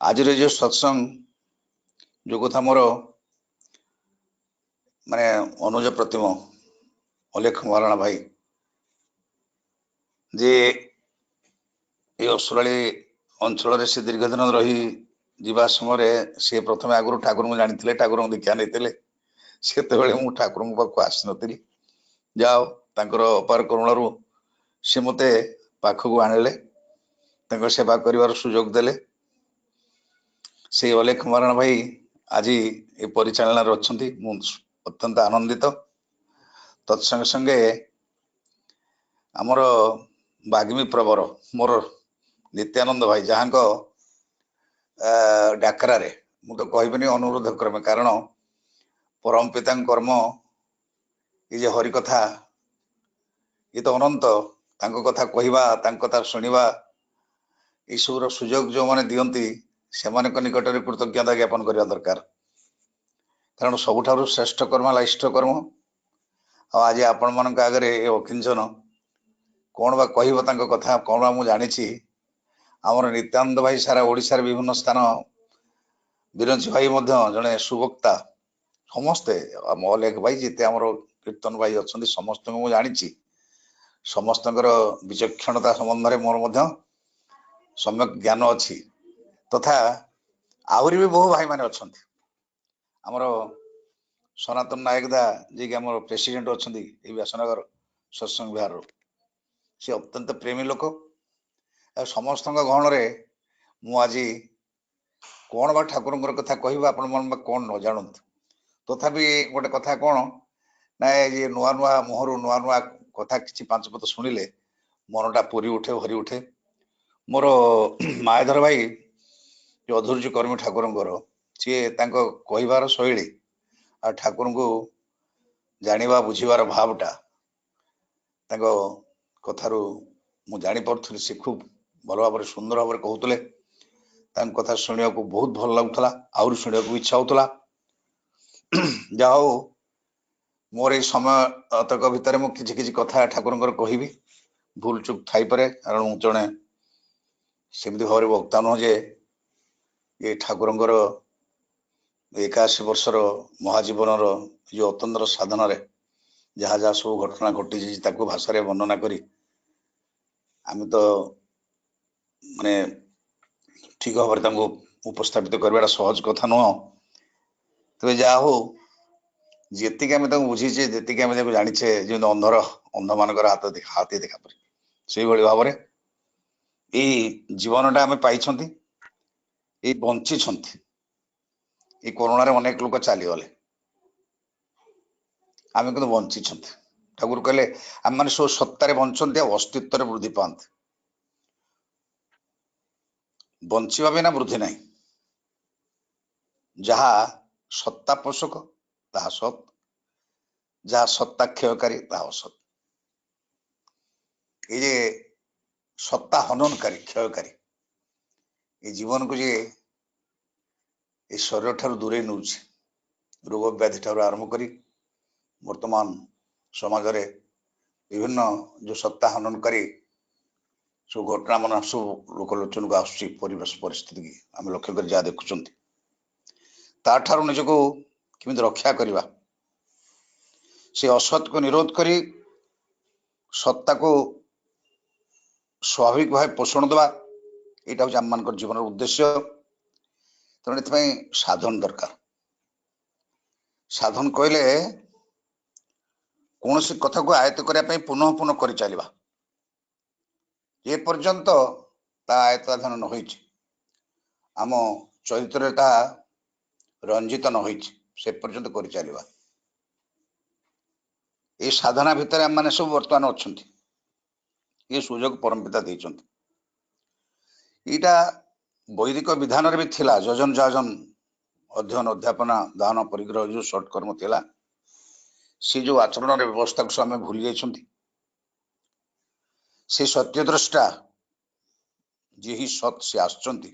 आज जो सत्संग जो कथा मोर माने अनुज प्रतिम अलेख महाराणा भाई जे ये असुराली अंचल से दीर्घ दिन रही जीवा समय से प्रथम आगुरी ठाकुर को जानी ठाकुर दीक्षा नहीं से मु ठाकुर पाक आसी नी जाओ तांकर अपार करुणारू से मते पाखक आणिले सेवा करिवार सुजोग देले। से अलेख महाराणा भाई आज ये परिचालना अच्छा अत्यंत आनंदित। तत्संगे संगे आमर बाग्मी प्रवर मोर नित्यानंद भाई जहाँ डाकरा मु तो कहबनी अनुरोध क्रमे कारण परम पिता कर्म ये हरि कथा ये तो अनंत कथा कहवा कथा शुणा यू सुजोग जो मैंने दियंती से निकट में कृतज्ञता ज्ञापन करने दरकार। कारण सबुठ श्रेष्ठ कर्म इष्ट कर्म आज आपण मान आगे अकिंचन कौन बा कह कथा कौन बा मुझे जानी आमर नित्यानंद भाई सारा ओडिशार विभिन्न स्थान बिरंची भाई जड़े सुवक्ता समस्ते अलेख भाई जिते आमर कीर्तन भाई अच्छा समस्त मुझे जानी समस्त विचक्षणता संबंध में मोर सम्यक ज्ञान अच्छी। तथा आहरी भी बहु भाई माने अच्छा आमर सनातन नायक दा जी कि आम प्रेसिडेंट अच्छा व्यासनगर सत्संग विहार से अत्यंत प्रेमी लोक समस्त गहन मु आज कौन बा ठाकुर कथा कह आपण कौन न जानत तथापि गोटे कथा कौन ना ये नुआ नुआ मुहर नुआ नुआ କଥା କିଛି 5 ପଦ ଶୁଣିଲେ ମନଟା ପୁରି ଉଠେ ଭରି ଉଠେ। ମୋର ମାୟାଧର ଭାଇ ଯୋଉ ଅଧୁର୍ଯ୍ୟ କର୍ମୀ ଠାକୁରଙ୍କର ସିଏ ତାଙ୍କ କହିବାର ଶୈଳୀ ଆଉ ଠାକୁରଙ୍କୁ ଜାଣିବା ବୁଝିବାର ଭାବଟା ତାଙ୍କ କଥାରୁ ମୁଁ ଜାଣିପାରୁଥିଲି। ସେ ଖୁବ୍ ଭଲ ଭାବରେ ସୁନ୍ଦର ଭାବରେ କହୁଥିଲେ। ତାଙ୍କ କଥା ଶୁଣିବାକୁ ବହୁତ ଭଲ ଲାଗୁଥିଲା, ଆହୁରି ଶୁଣିବାକୁ ଇଚ୍ଛା ହଉଥିଲା। ଯାହା ହଉ ମୋର ଏଇ ସମୟ ତକ ଭିତରେ ମୁଁ କିଛି କିଛି କଥା ଠାକୁରଙ୍କର କହିବି। ଭୁଲ ଚୁକ୍ ଥାଇପାରେ, କାରଣ ମୁଁ ଜଣେ ସେମିତି ଭାବରେ ବକ୍ତା ନୁହଁ ଯେ ଏ ଠାକୁରଙ୍କର 81 ବର୍ଷର ମହାଜୀବନର ଯୋଉ ଅତନ୍ଦ୍ର ସାଧନାରେ ଯାହା ଯାହା ସବୁ ଘଟଣା ଘଟିଛି ତାକୁ ଭାଷାରେ ବର୍ଣ୍ଣନା କରି ଆମେ ତ ମାନେ ଠିକ ଭାବରେ ତାଙ୍କୁ ଉପସ୍ଥାପିତ କରିବାଟା ସହଜ କଥା ନୁହଁ। ତେବେ ଯାହା ହଉ ଯେତିକି ଆମେ ତାଙ୍କୁ ବୁଝିଛେ, ଯେତିକି ଆମେ ତାକୁ ଜାଣିଛେ, ଯେମିତି ଅନ୍ଧମାନଙ୍କର ହାତୀ ଦେଖା ପରି ସେଇଭଳି ଭାବରେ ଏଇ ଜୀବନଟା ଆମେ ପାଇଛନ୍ତି, ଏଇ ବଞ୍ଚିଛନ୍ତି। ଏଇ କରୋନାରେ ଅନେକ ଲୋକ ଚାଲିଗଲେ, ଆମେ କିନ୍ତୁ ବଞ୍ଚିଛନ୍ତି। ଠାକୁର କହିଲେ ଆମମାନେ ସବୁ ସତ୍ତାରେ ବଞ୍ଚନ୍ତି ଆଉ ଅସ୍ତିତ୍ୱରେ ବୃଦ୍ଧି ପାଆନ୍ତି। ବଞ୍ଚିବା ବିନା ବୃଦ୍ଧି ନାହିଁ। ଯାହା ସତ୍ତା ପୋଷକ ତାହା ସତ୍, ଯାହା ସତ୍ତା କ୍ଷୟକାରୀ ତାହା ଅସତ୍। এই যে সত্তা হননকারী କ୍ଷୟକାରୀ এই ଜୀବନକୁ ଯିଏ এই ଶରୀର ଠାରୁ ଦୂରେଇ ନେଉଛି, ରୋଗ ବ୍ୟାଧି ଠାରୁ ଆରମ୍ଭ କରି ବର୍ତ୍ତମାନ ସମାଜରେ ବିଭିନ୍ନ ଯୋଉ ସତ୍ତା ହନନକାରୀ ସବୁ ଘଟଣା ମାନ ସବୁ ଲୋକଲୋଚନକୁ ଆସୁଛି, ପରିବେଶ ପରିସ୍ଥିତି କି ଆମେ ଲକ୍ଷ୍ୟ କରି ଯାହା ଦେଖୁଛନ୍ତି, ତାଠାରୁ ନିଜକୁ କେମିତି ରକ୍ଷା କରିବା, ସେ ଅସତକୁ ନିରୋଧ କରି ସତ୍ତାକୁ ସ୍ୱାଭାବିକ ଭାବେ ପୋଷଣ ଦେବା, ଏଇଟା ହଉଛି ଆମମାନଙ୍କର ଜୀବନର ଉଦ୍ଦେଶ୍ୟ। ତେଣୁ ଏଥିପାଇଁ ସାଧନ ଦରକାର। ସାଧନ କହିଲେ କୌଣସି କଥାକୁ ଆୟତ୍ତ କରିବା ପାଇଁ ପୁନଃ ପୁନଃ କରି ଚାଲିବା। ଯେ ପର୍ଯ୍ୟନ୍ତ ତା ଆୟତ୍ତାଧୀନ ନ ହୋଇଛି, ଆମ ଚରିତ୍ରରେ ତାହା ରଞ୍ଜିତ ନ ହୋଇଛି, ସେ ପର୍ଯ୍ୟନ୍ତ କରି ଚାଲିବା। এই ସାଧନା ଭିତରେ ଆମମାନେ ସବୁ ବର୍ତ୍ତମାନ ଅଛନ୍ତି। ଏ ସୁଯୋଗ ପରମପିତା ଦେଇଛନ୍ତି। ଏଇଟା ବୈଦିକ ବିଧାନରେ ବି ଥିଲା। ଯଜନ ଯାଜନ ଅଧ୍ୟୟନ ଅଧ୍ୟାପନା ଦାନ ପରିଗ୍ରହ ଯୋଉ ସଟ୍ କର୍ମ ଥିଲା, ସେ ଯୋଉ ଆଚରଣର ବ୍ୟବସ୍ଥାକୁ ଆମେ ଭୁଲି ଯାଇଛନ୍ତି। ସେ ସତ୍ୟଦ୍ରଷ୍ଟା ଯିଏ ହିଁ ସତ୍, ସେ ଆସିଛନ୍ତି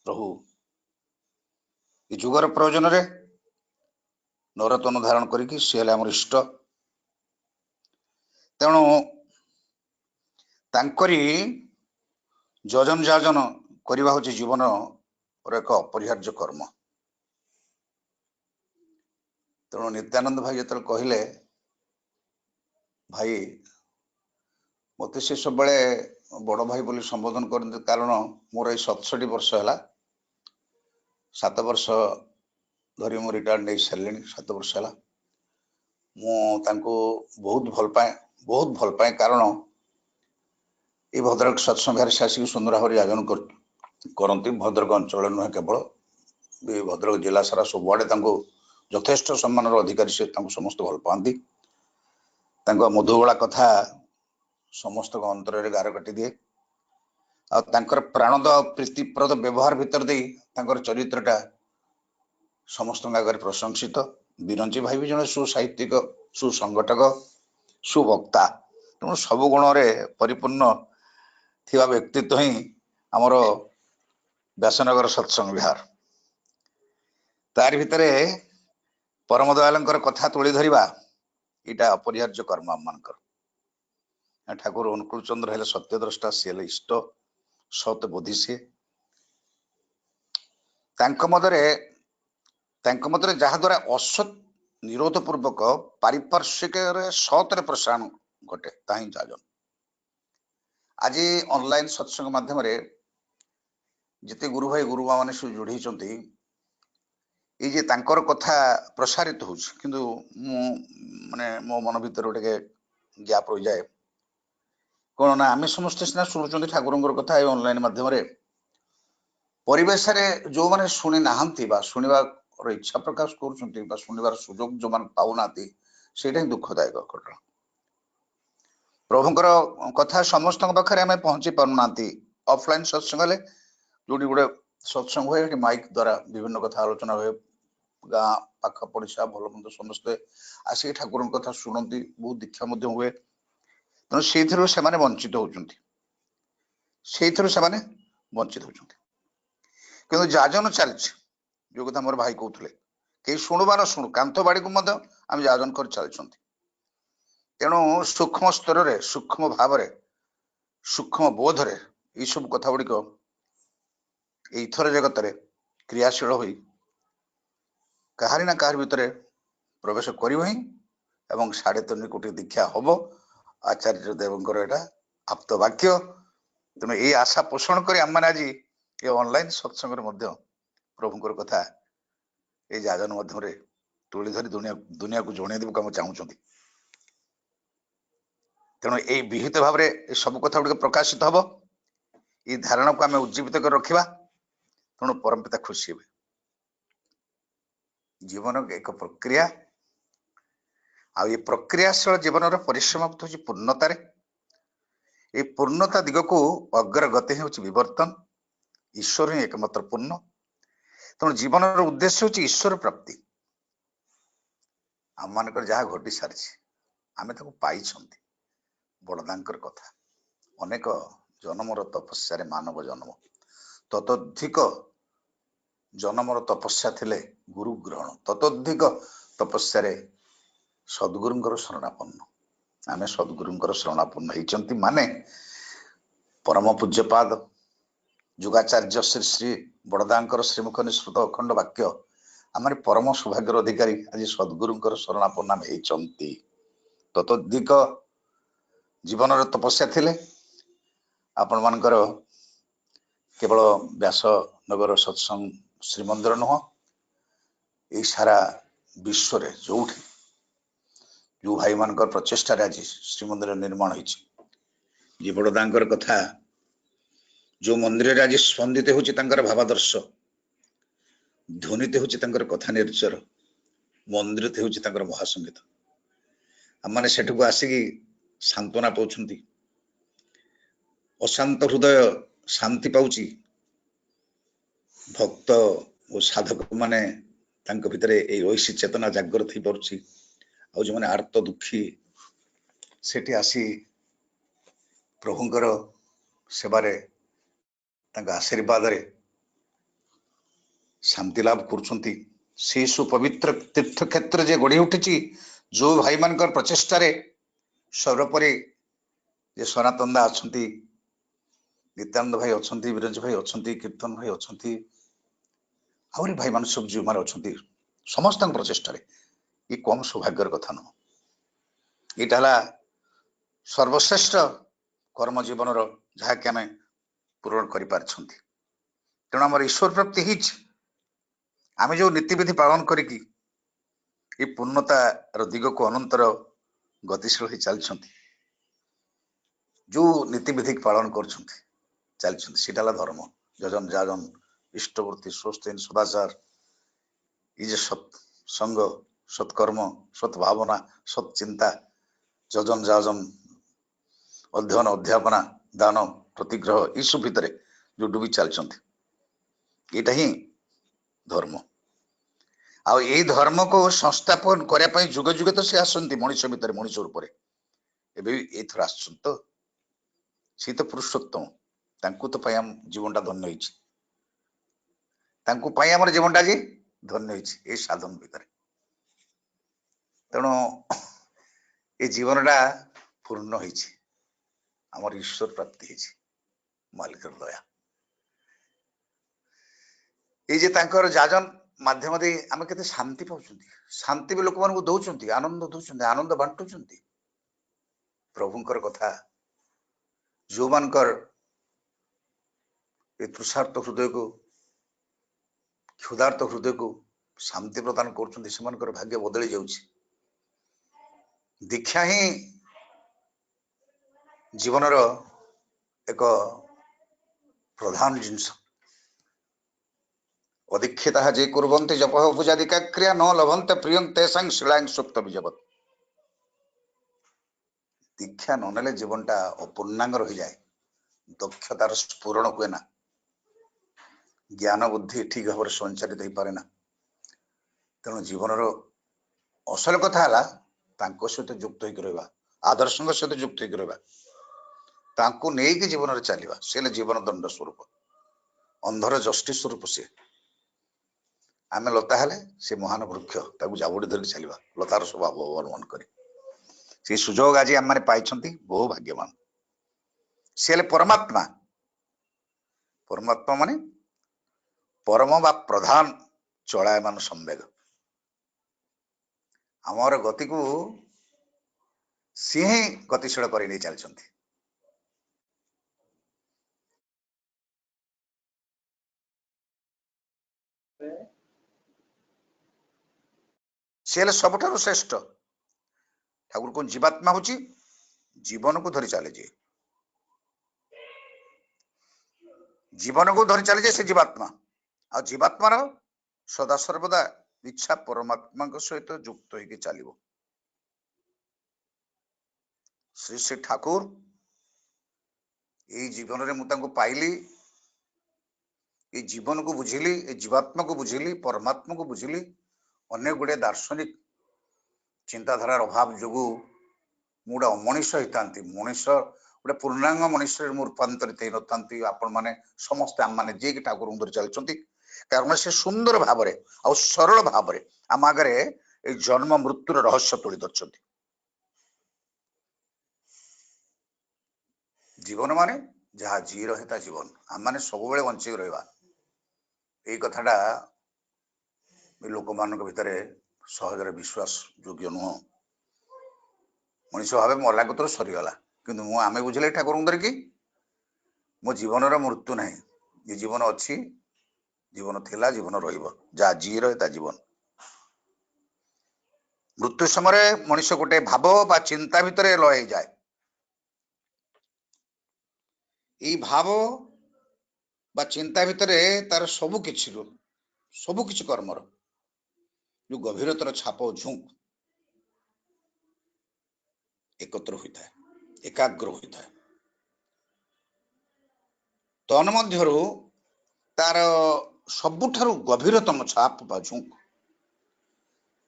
ପ୍ରଭୁ ଏ ଯୁଗର ପ୍ରୟୋଜନରେ ନରତନ ଧାରଣ କରିକି ସେ ହେଲେ ଆମର ଇଷ୍ଟ। ତେଣୁ ତାଙ୍କରି ଯଜନ ଯାଜନ କରିବା ହଉଛି ଜୀବନର ଏକ ଅପରିହାର୍ଯ୍ୟ କର୍ମ। ତେଣୁ ନିତ୍ୟାନନ୍ଦ ଭାଇ ଯେତେବେଳେ କହିଲେ, ଭାଇ ମତେ ସେ ସବୁବେଳେ ବଡ ଭାଇ ବୋଲି ସମ୍ବୋଧନ କରନ୍ତି, କାରଣ ମୋର ଏଇ 67 ବର୍ଷ ହେଲା। 7 ବର୍ଷ ଧରି ମୁଁ ରିଟାୟାର୍ଡ ନେଇ ସାରିଲିଣି। 7 ବର୍ଷ ହେଲା ମୁଁ ତାଙ୍କୁ ବହୁତ ଭଲ ପାଏ, କାରଣ এই ଭଦ୍ରକ ସତ୍ସଂଗରେ ସେ ଆସିକି ସୁନ୍ଦର ଭାବରେ ଆୟୋଜନ କରନ୍ତି। ଭଦ୍ରକ ଅଞ୍ଚଳ ନୁହେଁ, କେବଳ ଏ ଭଦ୍ରକ ଜିଲ୍ଲା ସାରା ସବୁଆଡେ ତାଙ୍କୁ ଯଥେଷ୍ଟ ସମ୍ମାନର ଅଧିକାରୀ, ସେ ତାଙ୍କୁ ସମସ୍ତେ ଭଲ ପାଆନ୍ତି। ତାଙ୍କ ମଧୁବଳା କଥା ସମସ୍ତଙ୍କ ଅନ୍ତରରେ ଗାର କାଟିଦିଏ। ଆଉ ତାଙ୍କର ପ୍ରାଣଦ ଆଉ ପ୍ରୀତିପ୍ରଦ ବ୍ୟବହାର ଭିତର ଦେଇ ତାଙ୍କର ଚରିତ୍ରଟା ସମସ୍ତଙ୍କ ଆଗରେ ପ୍ରଶଂସିତ। ବିରଞ୍ଚି ଭାଇ ବି ଜଣେ ସୁସାହିତ୍ୟିକ, ସୁସଂଗଠକ, ସୁବକ୍ତା। ତେଣୁ ସବୁ ଗୁଣରେ ପରିପୂର୍ଣ୍ଣ ଥିବା ବ୍ୟକ୍ତିତ୍ୱ ହିଁ ଆମର ବ୍ୟାସନଗର ସତ୍ସଙ୍ଗ ବିହାର। ତାରି ଭିତରେ ପରମ ଦୟାଳଙ୍କର କଥା ତୁଳି ଧରିବା ଏଇଟା ଅପରିହାର୍ଯ୍ୟ କର୍ମ ଆମମାନଙ୍କର। ଠାକୁର ଅନୁକୂଳ ଚନ୍ଦ୍ର ହେଲେ ସତ୍ୟଦ୍ରଷ୍ଟା, ସିଏ ହେଲେ ଇଷ୍ଟ, ସତ୍ ବୋଧି ସିଏ। ତାଙ୍କ ମତରେ ଯାହା ଦ୍ୱାରା ଅସତ୍ ନିରୋଧ ପୂର୍ବକ ପାରିପାର୍ଶ୍ୱିକରେ ସତରେ ପ୍ରସାରଣ ଘଟେ, ତାହା ହିଁ ଯାଜନ। ଆଜି ଅନଲାଇନ ସତ୍ସଙ୍ଗ ମାଧ୍ୟମରେ ଯେତେ ଗୁରୁ ଭାଇ ଗୁରୁମା ମାନେ ସବୁ ଯୋଡିଛନ୍ତି, ଏଇ ଯେ ତାଙ୍କର କଥା ପ୍ରସାରିତ ହଉଛି, କିନ୍ତୁ ମୁଁ ମୋ ମନ ଭିତରେ ଟିକେ ଗ୍ୟାପ ରହିଯାଏ। କଣ ନା, ଆମେ ସମସ୍ତେ ସିନା ଶୁଣୁଛନ୍ତି ଠାକୁରଙ୍କର କଥା ଏଇ ଅନଲାଇନ ମାଧ୍ୟମରେ, ପରିବେଶରେ ଯୋଉମାନେ ଶୁଣି ନାହାନ୍ତି ବା ଶୁଣିବାର ଇଚ୍ଛା ପ୍ରକାଶ କରୁଛନ୍ତି ବା ଶୁଣିବାର ସୁଯୋଗ ଯୋଉମାନେ ପାଉନାହାନ୍ତି, ସେଇଟା ହିଁ ଦୁଃଖଦାୟକ ଘଟଣା। प्रभुंकर कथा समस्त पाखे आम पहुंची पारना ऑफलाइन सत्संग जो गोटे सत्संग हुए कि माइक द्वारा विभिन्न कथा आलोचना हुए गाँ पाख पड़िशा भल मंद समस्ते आसिक ठाकुर कथा शुणती बहुत दीक्षा हुए तेणु से वंचित होती वंचित होती कि जाजन चलती जो कथा मोर भाई कहते कई शुणुबा न शुणु कांथ बाड़ी को आम जाजन कर चलती तेणु सूक्ष्म स्तर रे सूक्ष्म भाव सूक्ष्म बोध रे ये सब कथा गुड़िक एथर जगत रे क्रियाशील होई कहारी ना कहार भितर प्रवेश करिव ही एवं 3.5 कोटी दीक्षा हम आचार्य देवंकर एटा आप्त वाक्य तेणु ये आशा पोषण कर आम आज ये ऑनलाइन सत्संग प्रभुंकर कथा ये जाजन मध्य तुली धरी दुनिया को जन देव चाहूँ तेणु ये विहित भाव में सब कथा गुड़ प्रकाशित हम ये धारणा को आम उज्जीवित कर रखा तेणु परमपिता खुशी हे जीवन एक प्रक्रिया आ ये प्रक्रियाशील जीवन परिसमाप्त हो पूर्णतार ये पूर्णता दिग को अग्रगति हो विवर्तन ईश्वर ही एकमात्र पूर्ण तेणु जीवन उद्देश्य हूँ ईश्वर प्राप्ति आम मान जहाँ घटी सारी आम पाई बड़दांकर कथा अनेक जन्मर तपस्या मानव जन्म ततोधिक जन्मर तपस्या थिले गुरु ग्रहण ततोधिक तपस्या सद्गुरुंकर शरणापन्न आमे सद्गुरुंकर शरणापन्न होती माने परम पूज्यपाद जुगाचार्य श्री श्री बड़दांकर श्रीमुख निःसृत अखंड वाक्य आम परम सौभाग्यर अधिकारी आज सद्गुरुंकर शरणापन्न आम होती ततोधिक जीवन तपस्या थिले आपण मानकर केवल व्यासनगर सत्संग श्रीमंदिर नुह ये सारा विश्व रे जो भाई मान प्रचेषा आज श्रीमंदिर निर्माण होती बड़दांकर कथा जो मंदिर आज स्पंदित होची भावादर्श ध्वनित होची कथा निर्जर मंदिर होची महासंगीत आम मैंने सेठ को आसिकी सांत्वना पाउछंती अशांत हृदय शांति पाउची भक्त और साधक माने भितर ऐसी चेतना जागृत हो पारुची आ जो माने आर्त दुखी सेठी आसी प्रभुंकर सेवारे आशीर्वाद रे शांति लाभ करुछंती से सुपवित्र तीर्थ क्षेत्र जे गढ़ी उठी जो भाई मान प्रचेषा सर्वोपरि जे सनातन दा अच्छी नित्यानंद भाई अच्छा विरंज भाई अच्छा कीर्तन भाई अच्छा आहरी भाई मान सब जो मारे अच्छा समस्त प्रचेषा ये कम सौभाग्यर कथा नुह यहाँ सर्वश्रेष्ठ कर्म जीवन जहाँकि आम पूरण कर तेणु आम ईश्वर प्राप्ति आम जो नीतिविधि पालन करी पूर्णतार दिग को अनंतर गतिशील हो चलती जो नीतिविधि पालन कर धर्म जजन जाजन इष्टवृत्ति स्वस्तिन सदाचार ये सत्संग सत्कर्म सद्भावना सत्चिंता जजन जाजन अध्ययन अध्यापना दान प्रतिग्रह यू भितर जो डूबी चलती यहाँ ही धर्म आ धर्म को संस्थापन करने जुगे जुगे तो सी आसती मनीष भितर मनीष रूप एथर तो सी तो पुरुषोत्तम तो जीवनटा धन्य होमर जीवनटा जी धन्य हो साधन भितर तेणु ये जीवनटा पूर्ण होमर ईश्वर प्राप्ति मालिकर दया ये जाजन माध्यम दे आम के शांति पाँच शांति भी लोक मान दौरान आनंद आनंद बांटुंट प्रभुंकर कथा जो मानकर तृषार्थ हृदय को क्षुधार्थ हृदय को शांति प्रदान कर भाग्य बदली जाउछि दीक्षा ही जीवनर एक प्रधान जिनस अधिक्षिता जे कुर्वन्ति जप पूजादिका क्रिया न लभन्ते प्रियं तेषां शिलां सुप्त विजवत् दीक्षा न नेले जीवनटा अपूर्णांग रही जाए, दक्षतार स्फुरण हुए ना, ज्ञान बुद्धि ठीक भाव संचालित हो पारे ना। तेणु जीवन असल कथा है सहित युक्त होकर रहा, आदर्श सहित युक्त होकर रहा, नहीं जीवन में चलवा सी जीवन दंड स्वरूप, अंधर जस्टिस स्वरूप सी आम लता हेले से महान वृक्ष जाबुड़ी धरिक चलवा लतार स्वभाव अवलम्बन कर सुजोग आज आम मैंने पाई बहु भाग्यवान। सी हेले परमात्मा, परमात्मा माने परम बा प्रधान चलायमान संवेग, आमर गति को सी ही गतिशील कर नहीं चलती। सी हेले सबुठारु श्रेष्ठ। ठाकुर को जीवात्मा हूँ जीवन को धरी चले जे, जीवन को धरी चले जे से जीवात्मा। आ जीवात्मार सदा सर्वदा इच्छा परमात्मा सहित युक्त होकर चलो। श्री श्री ठाकुर ये जीवन में मुझे पाइली, ये जीवन को बुझिली, ये जीवात्मा को बुझिली, परमात्मा को बुझिली। अनेक गुड़े दार्शनिक चिंताधारार अभाव जो गोटे अमनीष होता, मनीष गोटे पूर्णांग मनीष रूपांतरित हो न आपण मैंने समस्ते आम मैंने जी ठाकुर धरी चलती, कारण से सुंदर भाव आ सरल भाव आम आगे जन्म मृत्युर रहस्य तोड़ी धरती। जीवन माने जहाँ जी रहे जीवन, आम मैंने सब बंचिक रहा, यही कथाटा लोक मान भर सहज विश्वास योग्य नुह। मनीष भाव मरला कतर सरीगला, कि आम बुझे ठाकुर धरिकी मो जीवन मृत्यु ना, ये जीवन अच्छी, जीवन थिला, जीवन रहा जी रहे जीवन। मृत्यु समय मनीष गोटे भाव बा चिंता भितर लय जाए, ये भाव बा चिंता भितर तार सबुकिछि कर्मर जो गभीरतर छाप झुंक एकत्र होता है, एकाग्र होता है। तन्मध्यरु तार सबुठारु गभीरतम छाप बा झुंक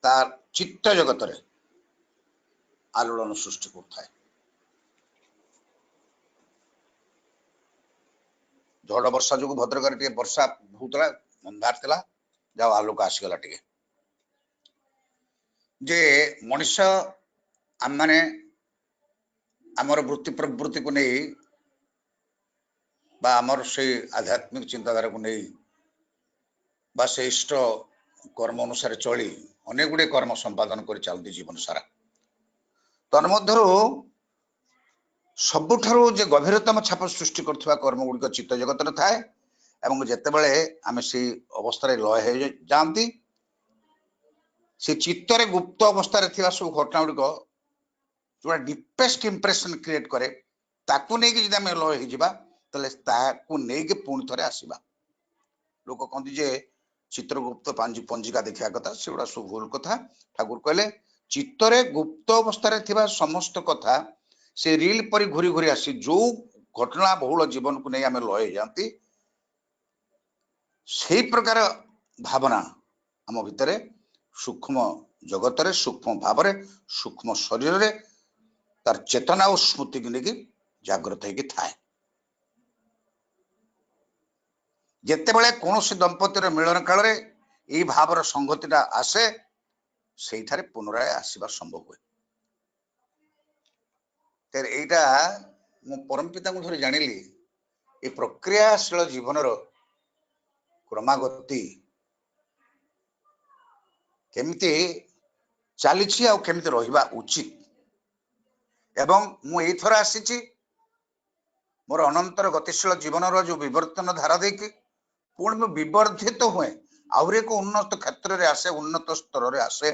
तार चित्त जगत रे आलोड़न सृष्टि करता है। झड़ वर्षा जो भद्रक टे वर्षा होता अंधार था, जाओ आलोक आसीगला टे जे मनीष आम मैंने आमर वृत्ति प्रवृत्ति को नहीं बा आमर से आध्यात्मिक चिंताधारा को नहीं बा से इष्ट कर्म अनुसार चली अनेक गुड़े कर्म संपादन कर चलती जीवन सारा। तन्मध्यरु सबुठारु जे गभीरतम छाप सृष्टि करथुवा कर्म गुड़िक चित्त जगत थाए एवं जेतेबेले आमे से अवस्था लय हो जाती से चित्तरे गुप्त अवस्था सब घटना गुड़िक जो डीपेस्ट इंप्रेशन क्रिएट करे ताकू नहीं कि आम लय हो नहीं पुणी थे आसवा। लोक कहते जे चित्रगुप्त पंजिका देखा कथा से गुड़ा सब भूल कथा। ठाकुर कहले चित्तरे गुप्त अवस्था समस्त कथा से रील परी घूरी घूरी आसी जो घटना बहुल जीवन को नहीं आम लय जाती से प्रकार भावना आम भितर सूक्ष्म जगत रे सूक्ष्म भाव सूक्ष्म शरीर रे तार चेतना और स्मृति को लेकिन जागृत होगी थाए। जितेबले कौन दंपतिर मिलन काल रे यही भावर संगतिटा आसे से पुनराय आसवा संभव हुए। यहाँ मु परम पिता धरी जानिली ये प्रक्रियाशील जीवन क्रमागति केमिति चली आ केमिति रहिबा उचित एवं मु एथर आसी मोर अनंतर गतिशील जीवन जो विवर्तन धारा देकी पुणी मैं विवर्धित हुए आहुरी एक उन्नत क्षेत्र में आसे उन्नत स्तर में आसे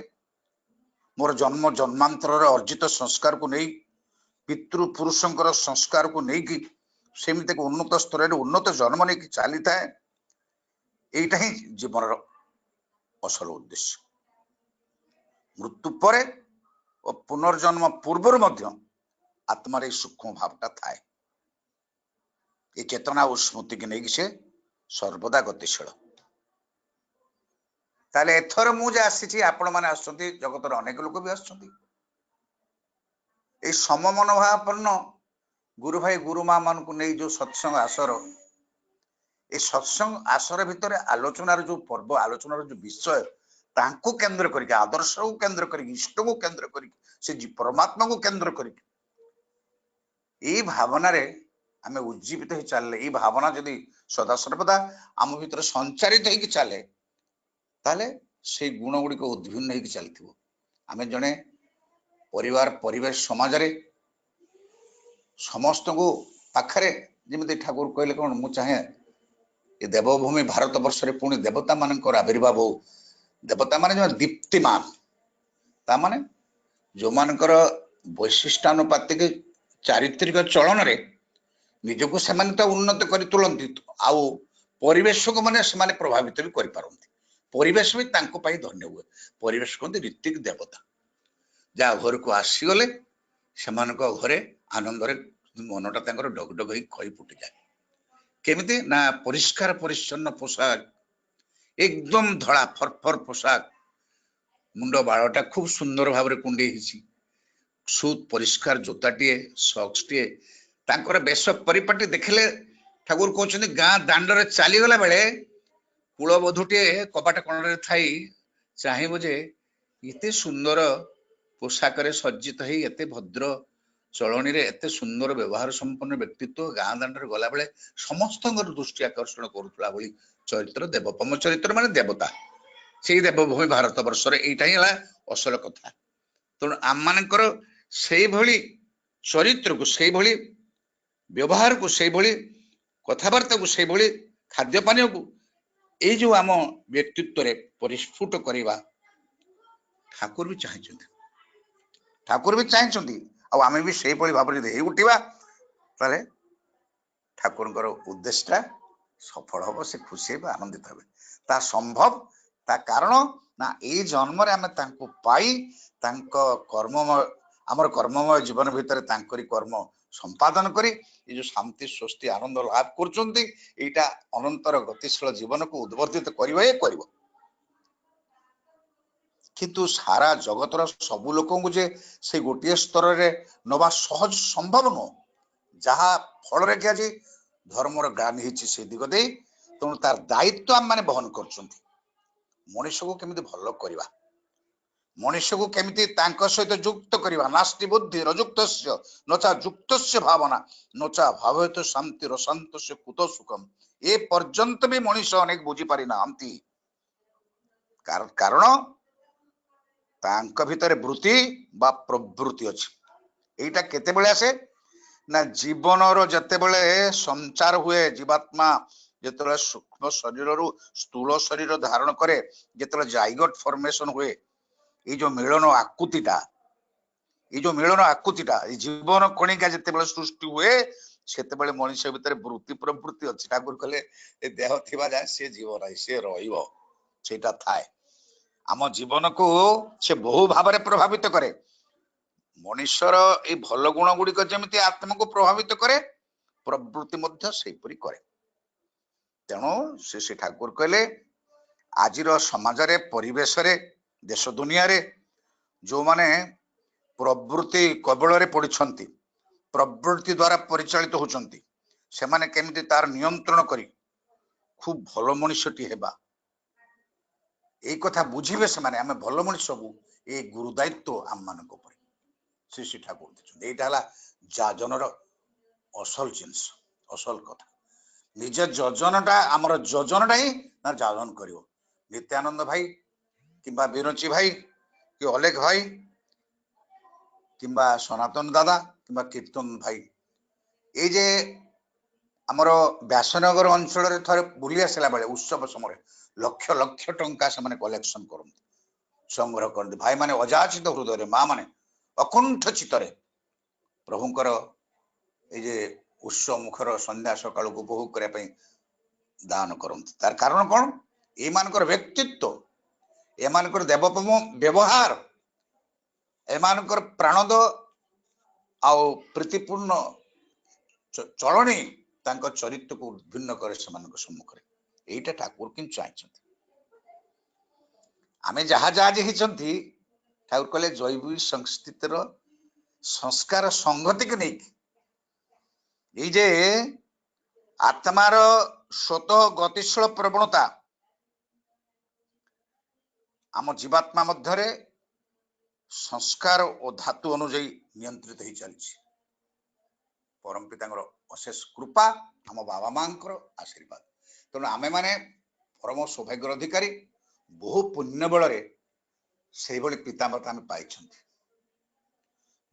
मोर जन्म जन्मांतर अर्जित संस्कार को नहीं पितृपुरुषंकर संस्कार को नहीं सेमती उन्नत स्तर में उन्नत जन्म नहीं चली थाए। यहीटा ही जीवन असल उद्देश्य। मृत्यु पर और पुनर्जन्म पूर्वर आत्मार ये सूक्ष्म भावटा थाए ये चेतना और स्मृति की नहीं से सर्वदा गतिशील ताले एथर मुझे आसी आपण मैंने आसुँच जगतर अनेक लोक भी आसुँच सम मनोभावपूर्ण गुरु भाई गुरु माँ मान को नहीं जो सत्संग आसर ये सत्संग आसर भितर आलोचनार जो पर्व आलोचनार जो विषय तांको केंद्र करके आदर्श को केंद्र करके इष्ट को केंद्र करके परमात्मा को केंद्र करके भावना रे आमे उज्जीवित हो चलले ये भावना जदि सदा सर्वदा आम भीतर संचारित हो चले ताले से गुण गुड़िक उद्भिन्न हो चलथिबो आमे जने परिवार परिवेश समाज रे समस्त को पाखरे जेमति ठाकुर कहले कोन मु चाहे ये देवभूमि भारत वर्ष रे पुणी देवता मानकर आविर्भाव हो देवता माने जो दीप्तिमान ता माने जो मानकर वैशिष्टानुपातिक चारित्रिक चलन रे निजको से उन्नत कर तुलंती आउ परिवेश को माने से प्रभावित भी कर परिवेश भी तांको पाई धन्य हुए परिवेश कहते ऋतिक देवता जहाँ घर को आसीगले से घरे आनंद मनटा डगडग खई फुटी जाए केमिति ना परिष्कार परिच्छन्न पोशाक एकदम धड़ा फरफर पोशाक मुंड बालटा खूब सुंदर भाव कुंडे सुत परिष्कार जोताटीए सक्सटीए तांकर बेश परिपाटी देखले ठाकुर कहते गाँ दांडरे चलीगला बेले कूलबधूटे कपाट कोण थी चाहब जे एते सुंदर पोशाक सज्जित हो एते भद्र चलनी रे एते सुंदर व्यवहार संपन्न व्यक्तित्व गाँ दांडरे गला बेले समस्त दृष्टि आकर्षण करुला भली चरित्र देवपम चरित्र माने देवता से देवभूमि भारत वर्ष यही असल कथा तेणु आम मानकर से भली चरित्र को से भली व्यवहार को से भली कथबार्ता को से भली खाद्य पानी को ये जो आम व्यक्तित्व रे परिस्फुट करवा ठाकुर भी चाहिए ठाकुर भी चाहिए आम भी से भाव में उठा ताले ठाकुर उद्देश्य सफल हम से खुशी हे आनंदित हे ता संभव ता कारण ना ये जन्म रे आमे तांको पाई तांको कर्ममय आमर कर्ममय जीवन भितर तांकरी कर्म संपादन करी ये जो शांति स्वस्ति आनंद लाभ करचंती एटा अनंतर गतिशील जीवन को उद्वर्धित करिवे करिवो किंतु सारा जगतर सबु लोक जे से गोटे स्तर रे नवा सहज संभव न जहा फल रे कि आज धर्मर ग्लानि हिची से दिग दे तेणु तार दायित्व आम माने बहन करचंती मनुष्य को केमिति भलो करवा मनुष्य को केमिति तांको सहित युक्त करवा नास्ति बुद्धि रजुक्तस्य नचा युक्तस्य भावना नचा भावयत शांति रशांतस्य कुत सुखम ए पर्यंत भी मनुष्य अनेक बुझी पारि नांती कारण तांको भितर वृत्ति बा प्रवृत्ति अछि एटा केते बेले आसे ना जीवन रो जते बेले संचार हुए जीवात्मा जेतले सूक्ष्म शरीर रु स्थूल शरीर धारण करे जेतले जाइगोट फॉर्मेशन हुए ये जो मिलन आकुतिटा जीवन कणिका जेते बेले सृष्टि हुए सेते बेले मनुष्य भितर वृत्ति प्रवृत्ति अछि ठाकुर कहले ए देह थिबा जाय से जीवन है से रहिबो सेटा थाए आम जीवन को से बहु भाव में प्रभावित करे मनुष्यर ये भल गुण गुड़िक जमी आत्मा को प्रभावित करे प्रवृत्ति मध्य सेपरी करे तेणु से ठाकुर कहले आज समाज रे परिवेश रे देश दुनिया रे जो माने प्रवृत्ति कबल रे पड़िछंती प्रवृत्ति द्वारा परिचालित होचंती से माने केमिति तार नियंत्रण करी खूब भल मनुष्यटी हेबा ए कथा बुझिबे से माने आमे भल मनुष्य को ए गुरु दायित्व आम मानक ऊपर श्री ठाकुर देखते यहाँ जाजनर असल जिनस असल कथा निज जजनटा आमर जजनटा ही ना जाजन कर नित्यानंद भाई किंबा विरंची भाई कि अलेख भाई किंबा सनातन दादा किंबा कीर्तन भाई ये जे आमर व्यासनगर अंचल थे बुली आसला बेले उत्सव समय लक्ष लक्ष टंका से कलेक्शन करते संग्रह करते भाई माने अजाचित हृदय माँ माने अकुंठ चित्तरे प्रभुंकर ये उत्सव मुखर संध्या सकाल को उपभोग करने दान करते तार कारण कौन ये मानकर व्यक्तित्व ए मानकर देवपम व्यवहार ए मानकर प्राणद ଆଉ ପ୍ରୀତିପୂର୍ଣ୍ଣ ଚଳଣି ତାଙ୍କ ଚରିତ୍ରକୁ ଉଦ୍ଭିନ୍ନ କରେ ସେମାନଙ୍କ ସମ୍ମୁଖରେ। ଏଇଟା ଠାକୁର କିନ୍ତୁ ଚାହିଁଛନ୍ତି। ଆମେ ଯାହା ଯାହା ଯେ ହେଇଛନ୍ତି ଠାକୁର କହିଲେ ଜୈବିକ ସଂସ୍କୃତିର ସଂସ୍କାର ସଂଗତିକୁ ନେଇକି ଏଇ ଯେ ଆତ୍ମାର ସ୍ୱତଃ ଗତିଶୀଳ ପ୍ରବଣତା ଆମ ଜୀବାତ୍ମା ମଧ୍ୟରେ ସଂସ୍କାର ଓ ଧାତୁ ଅନୁଯାୟୀ ନିୟନ୍ତ୍ରିତ ହେଇ ଚାଲିଛି। ପରମ ପିତାଙ୍କର ଅଶେଷ କୃପା, ଆମ ବାବା ମାଙ୍କର ଆଶୀର୍ବାଦ। ତେଣୁ ଆମେମାନେ ପରମ ସୌଭାଗ୍ୟର ଅଧିକାରୀ। ବହୁ ପୁଣ୍ୟ ବଳରେ ସେଇଭଳି ପିତାମାତା ଆମେ ପାଇଛନ୍ତି।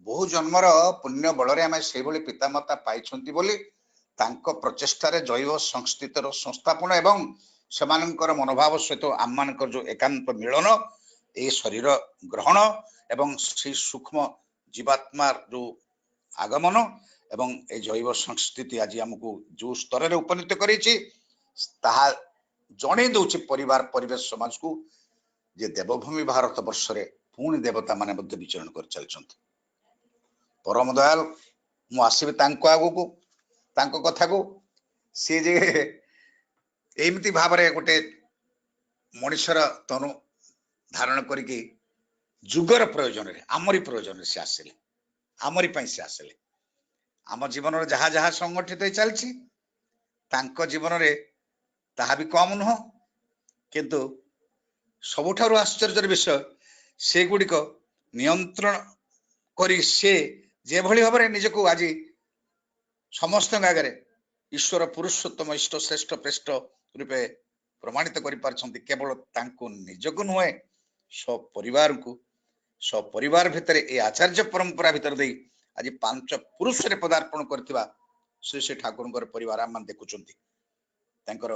ବହୁ ଜନ୍ମର ପୁଣ୍ୟ ବଳରେ ଆମେ ସେଇଭଳି ପିତାମାତା ପାଇଛନ୍ତି ବୋଲି ତାଙ୍କ ପ୍ରଚେଷ୍ଟାରେ ଜୈବ ସଂସ୍କୃତିର ସଂସ୍ଥାପନ ଏବଂ ସେମାନଙ୍କର ମନୋଭାବ ସହିତ ଆମମାନଙ୍କର ଯୋଉ ଏକାନ୍ତ ମିଳନ, এই ଶରୀର ଗ୍ରହଣ ଏବଂ ସେଇ ସୂକ୍ଷ୍ମ ଜୀବାତ୍ମାର ଯୋଉ ଆଗମନ ଏବଂ এই ଜୈବ ସଂସ୍କୃତି ଆଜି ଆମକୁ ଯୋଉ ସ୍ତରରେ ଉପନୀତ କରିଛି ତାହା ଜଣେଇ ଦଉଛି ପରିବାର ପରିବେଶ ସମାଜକୁ ଯେ ଦେବଭୂମି ଭାରତ ବର୍ଷରେ ପୁଣି ଦେବତା ମାନେ ମଧ୍ୟ ବିଚରଣ କରି ଚାଲିଛନ୍ତି। ପରମ ଦୟାଲ, ମୁଁ ଆସିବି ତାଙ୍କ ଆଗକୁ, ତାଙ୍କ କଥାକୁ। ସିଏ ଯେ ଏମିତି ଭାବରେ ଗୋଟେ ମଣିଷର ତନୁ ଧାରଣ କରିକି ଯୁଗର ପ୍ରୟୋଜନରେ ଆମରି ପ୍ରୟୋଜନରେ ସେ ଆସିଲେ, ଆମରି ପାଇଁ ସେ ଆସିଲେ। ଆମ ଜୀବନରେ ଯାହା ଯାହା ସଂଗଠିତ ହେଇ ଚାଲିଛି ତାଙ୍କ ଜୀବନରେ ତାହା ବି କମ ନୁହଁ। କିନ୍ତୁ ସବୁଠାରୁ ଆଶ୍ଚର୍ଯ୍ୟର ବିଷୟ ସେଗୁଡ଼ିକ ନିୟନ୍ତ୍ରଣ କରି ସେ ଯେଭଳି ଭାବରେ ନିଜକୁ ଆଜି ସମସ୍ତଙ୍କ ଆଗରେ ଈଶ୍ୱର ପୁରୁଷୋତ୍ତମ ଇଷ୍ଟ ଶ୍ରେଷ୍ଠ ପ୍ରେଷ୍ଠ ରୂପେ ପ୍ରମାଣିତ କରିପାରୁଛନ୍ତି। କେବଳ ତାଙ୍କୁ ନିଜକୁ ନୁହେଁ ସପରିବାର ଭିତରେ ଏ ଆଚାର୍ଯ୍ୟ ପରମ୍ପରା ଭିତରେ ଦେଇ ଆଜି 5 ପୁରୁଷରେ ପଦାର୍ପଣ କରିଥିବା ଶ୍ରୀ ଶ୍ରୀ ଠାକୁରଙ୍କର ପରିବାର ଆମେ ଦେଖୁଛନ୍ତି। ତାଙ୍କର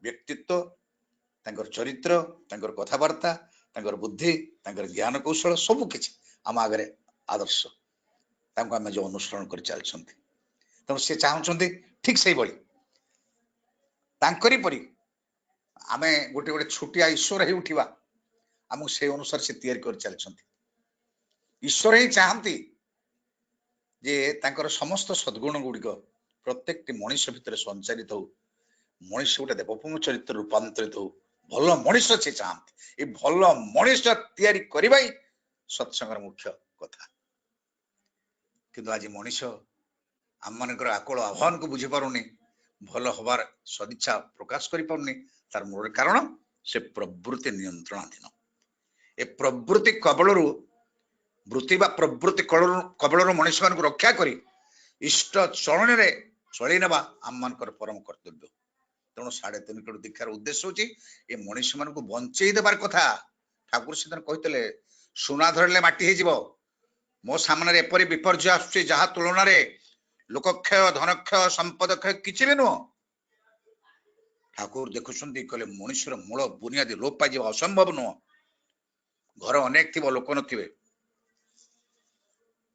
ବ୍ୟକ୍ତିତ୍ୱ, ତାଙ୍କର ଚରିତ୍ର, ତାଙ୍କର କଥାବାର୍ତ୍ତା, ତାଙ୍କର ବୁଦ୍ଧି, ତାଙ୍କର ଜ୍ଞାନ କୌଶଳ ସବୁ କିଛି ଆମ ଆଗରେ ଆଦର୍ଶ। ତାଙ୍କୁ ଆମେ ଯୋଉ ଅନୁସରଣ କରି ଚାଲିଛନ୍ତି। ତେଣୁ ସେ ଚାହୁଁଛନ୍ତି ଠିକ ସେଇଭଳି ତାଙ୍କରି ପରି ଆମେ ଗୋଟେ ଗୋଟେ ଛୋଟିଆ ଈଶ୍ୱର ହେଇ ଉଠିବା। ଆମକୁ ସେଇ ଅନୁସାରେ ସେ ତିଆରି କରି ଚାଲିଛନ୍ତି। ଈଶ୍ୱର ହିଁ ଚାହାନ୍ତି ଯେ ତାଙ୍କର ସମସ୍ତ ସଦ୍ଗୁଣ ଗୁଡ଼ିକ ପ୍ରତ୍ୟେକଟି ମଣିଷ ଭିତରେ ସଞ୍ଚାରିତ ହଉ, ମଣିଷ ଗୋଟେ ଦେବଭୂମି ଚରିତ୍ର ରୂପାନ୍ତରିତ ହଉ, ଭଲ ମଣିଷ ସେ ଚାହାନ୍ତି। ଏ ଭଲ ମଣିଷ ତିଆରି କରିବା ହିଁ ସତ୍ସଙ୍ଗର ମୁଖ୍ୟ କଥା। କିନ୍ତୁ ଆଜି ମଣିଷ ଆମମାନଙ୍କର ଆକୁଳ ଆହ୍ୱାନକୁ ବୁଝିପାରୁନି, ଭଲ ହବାର ସଦିଚ୍ଛା ପ୍ରକାଶ କରିପାରୁନି। ତାର ମୂଳ କାରଣ ସେ ପ୍ରବୃତ୍ତି ନିୟନ୍ତ୍ରଣାଧୀନ। ଏ ପ୍ରବୃତ୍ତି କବଳରୁ ବୃତ୍ତି ବା ପ୍ରବୃତ୍ତି କବଳରୁ ମଣିଷ ମାନଙ୍କୁ ରକ୍ଷା କରି ଇଷ୍ଟ ଚଳଣୀରେ ଚଳେଇ ନେବା ଆମମାନଙ୍କର ପରମ କର୍ତ୍ତବ୍ୟ। ତେଣୁ 3.5 କୋଟି ଦୀକ୍ଷାର ଉଦ୍ଦେଶ୍ୟ ହଉଛି ଏ ମଣିଷ ମାନଙ୍କୁ ବଞ୍ଚେଇ ଦେବାର କଥା। ଠାକୁର ସେଦିନ କହିଥିଲେ ସୁନା ଧରିଲେ ମାଟି ହେଇଯିବ। ମୋ ସାମ୍ନାରେ ଏପରି ବିପର୍ଯ୍ୟୟ ଆସୁଛି ଯାହା ତୁଳନାରେ ଲୋକକ୍ଷୟ, ଧନକ୍ଷୟ, ସମ୍ପଦ କ୍ଷୟ କିଛି ବି ନୁହଁ। ଠାକୁର ଦେଖୁଛନ୍ତି, କହିଲେ ମଣିଷର ମୂଳ ବୁନିଆଦି ଲୋପ ପାଇଯିବା ଅସମ୍ଭବ ନୁହଁ। ଘର ଅନେକ ଥିବ, ଲୋକ ନଥିବେ,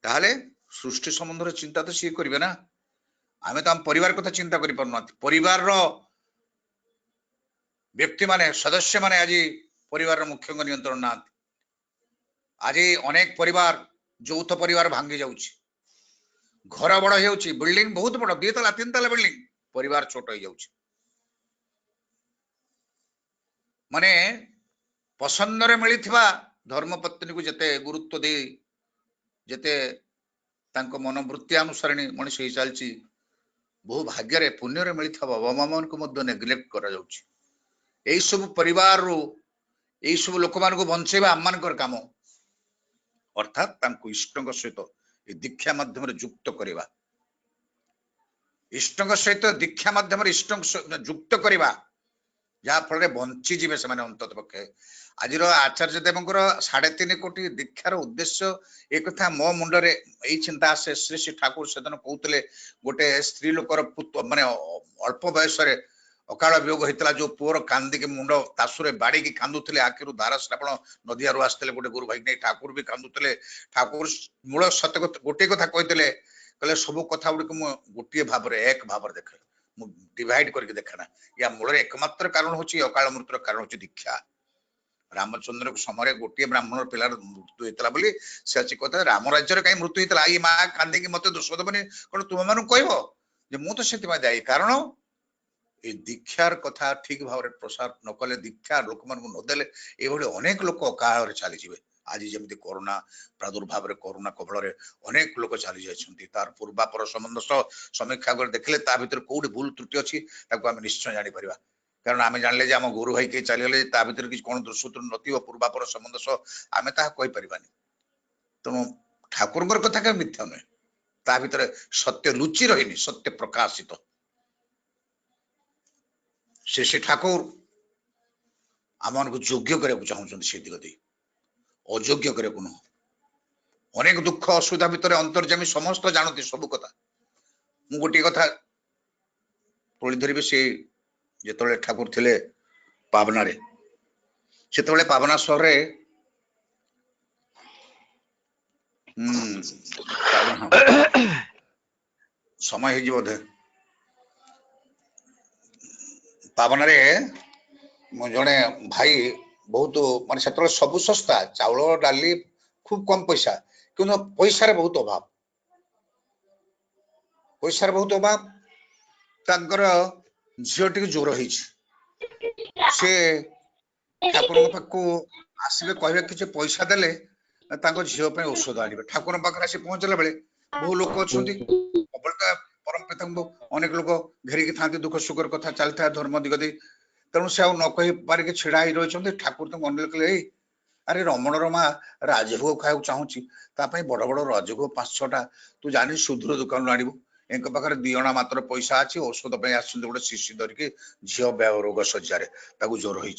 ତାହେଲେ ସୃଷ୍ଟି ସମ୍ବନ୍ଧରେ ଚିନ୍ତା ତ ସିଏ କରିବେ ନା। ଆମେ ତ ଆମ ପରିବାର କଥା ଚିନ୍ତା କରିପାରୁନାହାନ୍ତି। ପରିବାରର ବ୍ୟକ୍ତି ମାନେ, ସଦସ୍ୟ ମାନେ ଆଜି ପରିବାରର ମୁଖ୍ୟଙ୍କ ନିୟନ୍ତ୍ରଣ ନାହାନ୍ତି। ଆଜି ଅନେକ ପରିବାର ଯୌଥ ପରିବାର ଭାଙ୍ଗି ଯାଉଛି। ଘର ବଡ ହେଇଯାଉଛି, ବିଲ୍ଡିଂ ବହୁତ ବଡ, 2 ତାଲା 3 ତାଲା ବିଲ୍ଡିଂ, ପରିବାର ଛୋଟ ହେଇଯାଉଛି। ମାନେ ପସନ୍ଦରେ ମିଳିଥିବା ଧର୍ମପତ୍ନୀକୁ ଯେତେ ଗୁରୁତ୍ୱ ଦେଇ ଯେତେ ତାଙ୍କ ମନୋବୃତ୍ତି ଅନୁସାରେ ମଣିଷ ହେଇ ଚାଲିଛି, ବହୁ ଭାଗ୍ୟରେ ପୁଣ୍ୟରେ ମିଳିଥିବା ବାବା ମାମାନଙ୍କୁ ମଧ୍ୟ ନେଗ୍ଲେକ୍ଟ କରାଯାଉଛି। ଏଇ ସବୁ ପରିବାରରୁ ଏଇ ସବୁ ଲୋକମାନଙ୍କୁ ବଞ୍ଚେଇବା ଆମମାନଙ୍କର କାମ। ଅର୍ଥାତ୍ ତାଙ୍କୁ ଇଷ୍ଟଙ୍କ ସହିତ ଏ ଦୀକ୍ଷା ମାଧ୍ୟମରେ ଯୁକ୍ତ କରିବା, ଇଷ୍ଟଙ୍କ ସହିତ ଦୀକ୍ଷା ମାଧ୍ୟମରେ ଇଷ୍ଟଙ୍କ ଯୁକ୍ତ କରିବା, ଯାହା ଫଳରେ ବଞ୍ଚିଯିବେ ସେମାନେ ଅନ୍ତତଃ ପକ୍ଷେ। ଆଜିର ଆଚାର୍ଯ୍ୟ ଦେବଙ୍କର 3.5 କୋଟି ଦୀକ୍ଷାର ଉଦ୍ଦେଶ୍ୟ ଏ କଥା ମୋ ମୁଣ୍ଡରେ ଏଇ ଚିନ୍ତା ଆସେ। ଶ୍ରୀ ଶ୍ରୀ ଠାକୁର ସେଦିନ କହୁଥିଲେ ଗୋଟେ ସ୍ତ୍ରୀ ଲୋକର ମାନେ ଅଳ୍ପ ବୟସରେ ଅକାଳ ବିୟୋଗ ହେଇଥିଲା, ଯୋଉ ପୁଅର କାନ୍ଦିକି ମୁଣ୍ଡ ତାସୁରେ ବାଡିକି କାନ୍ଦୁଥିଲେ, ଆଖିରୁ ଧାର ଶ୍ରାବଣ ନଦିଆରୁ ଆସିଥିଲେ, ଗୋଟେ ଗୁରୁ ଭାଇ ନେଇ ଠାକୁର ବି କାନ୍ଦୁଥିଲେ। ଠାକୁର ମୂଳ ସତ୍ୟ ଗୋଟିଏ କଥା କହିଥିଲେ, କହିଲେ ସବୁ କଥା ଗୁଡିକୁ ମୁଁ ଗୋଟିଏ ଭାବରେ ଏକ ଭାବରେ ଦେଖେ, ମୁଁ ଡିଭାଇଡ କରିକି ଦେଖେ ନା। ୟା ମୂଳରେ ଏକମାତ୍ର କାରଣ ହଉଛି ଅକାଳ ମୃତ୍ୟୁର କାରଣ ହଉଛି ଦୀକ୍ଷା। रामचंद्र समय गोटे ब्राह्मण पिलार मृत्यु होता बोली से अच्छी कहता राम राज्य कहीं मृत्यु होता ये माँ कांदी मत दोष दबनी कौन तुम मान कह मु तो से दायी कारण ये दीक्षार कथा ठीक भाव में प्रसार न कले दीक्षा लोक मान नदेले ये अनेक लोक अकाल चली आज जमी कोरोना प्रादुर्भाव कोरोना कबल अनेक लोक चली जाइए तार पूर्वापर संबंध समीक्षा कर देखले ता भीतर कोड़ी भूल त्रुटि अच्छी आम निश्चय जापर कारण आम जानले आम गुरु भाई किए चलीगले ता भीतर किसी कौन दोष त्रुटि पूर्वापर संबंध आम ताकि तेणु ठाकुर कथा क्या मिथ्या नुहे ता भीतर सत्य लुचि रही सत्य प्रकाशित से ठाकुर आम मान योग्य करने चाहते से दिग दे अयोग्य करे को अनेक दुख असुविधा भितर अंतर्जामी समस्त जानती सब कथा मु गोटे कथा तोली धरबी से जिते ठाकुर थिले पावना से पावना सहर समय हो बोधे पावना जड़े भाई बहुत मान से सब सस्ता चाउल डाली खूब कम पैसा कि पैसा बहुत अभाव पैसा बहुत अभाव तांकर झील टी जोर हो ठाकुर पाखु आसवे कहे कि पैसा देले झील औषध आने ठाकुर पाखे आसी पहुंचला बेले बहु लोक अच्छा परम पिता अनेक लोक घेरिकी था दुख सुखर कथा चलता धर्म दिग दे तेणु से न कही पारिक छिड़ा ही रही ठाकुर तो मन कहले अरे रमण रमा राजभोग खाया चाहूँगी बड़ बड़ राजभोग 5-6टा तू जानी सुधुर दुकान आनबू एंक पाखे 2 अणा मात्र पैसा अच्छी औषध गोटे शिशि धरिकी झील व्यय रोग सज्जार जोर हो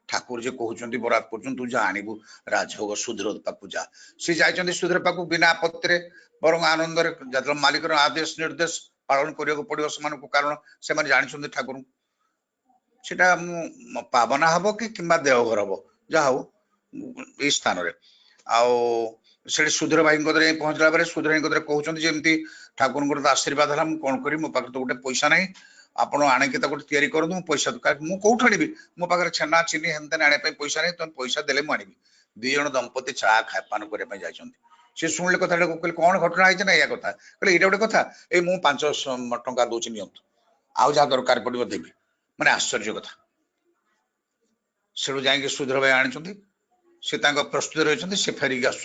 ठाकुर जे कहते बरात कर तू जा आनबू राजभोग सुधीर पाक जा सी जाइए सुधीर पाक बिना आपत्ति बर आनंद मालिक आदेश निर्देश पालन करने पड़ो से कारण से जानी ठाकुर सेटा पावना हम कि देवघर हम जहा हो स्थान से सुधीर भाई पहुंचला बेले सुधीर भाई कहते ठाकुर आशीर्वाद है कौन करी मो पाखे तो गोटे पैसा ना आपण आणिक गोटे या पैसा मुझे कौट आनी मो पाखे छेना चीनी हेन आने पैसा नहीं तुम पैसा देले मुझे 2 जन दंपति चा खापान करने जाइए सी शुणिले कथा कहले कौन घटना है ना या कथा कहले ये गोटे कथा ये मुझे 500 टंका दूसरी नियंतु आउ जहाँ दरकार पड़ो देवी माने आश्चर्य कथा से जाकि सुधीर भाई आनी से प्रस्तुत रही से फेरिक आस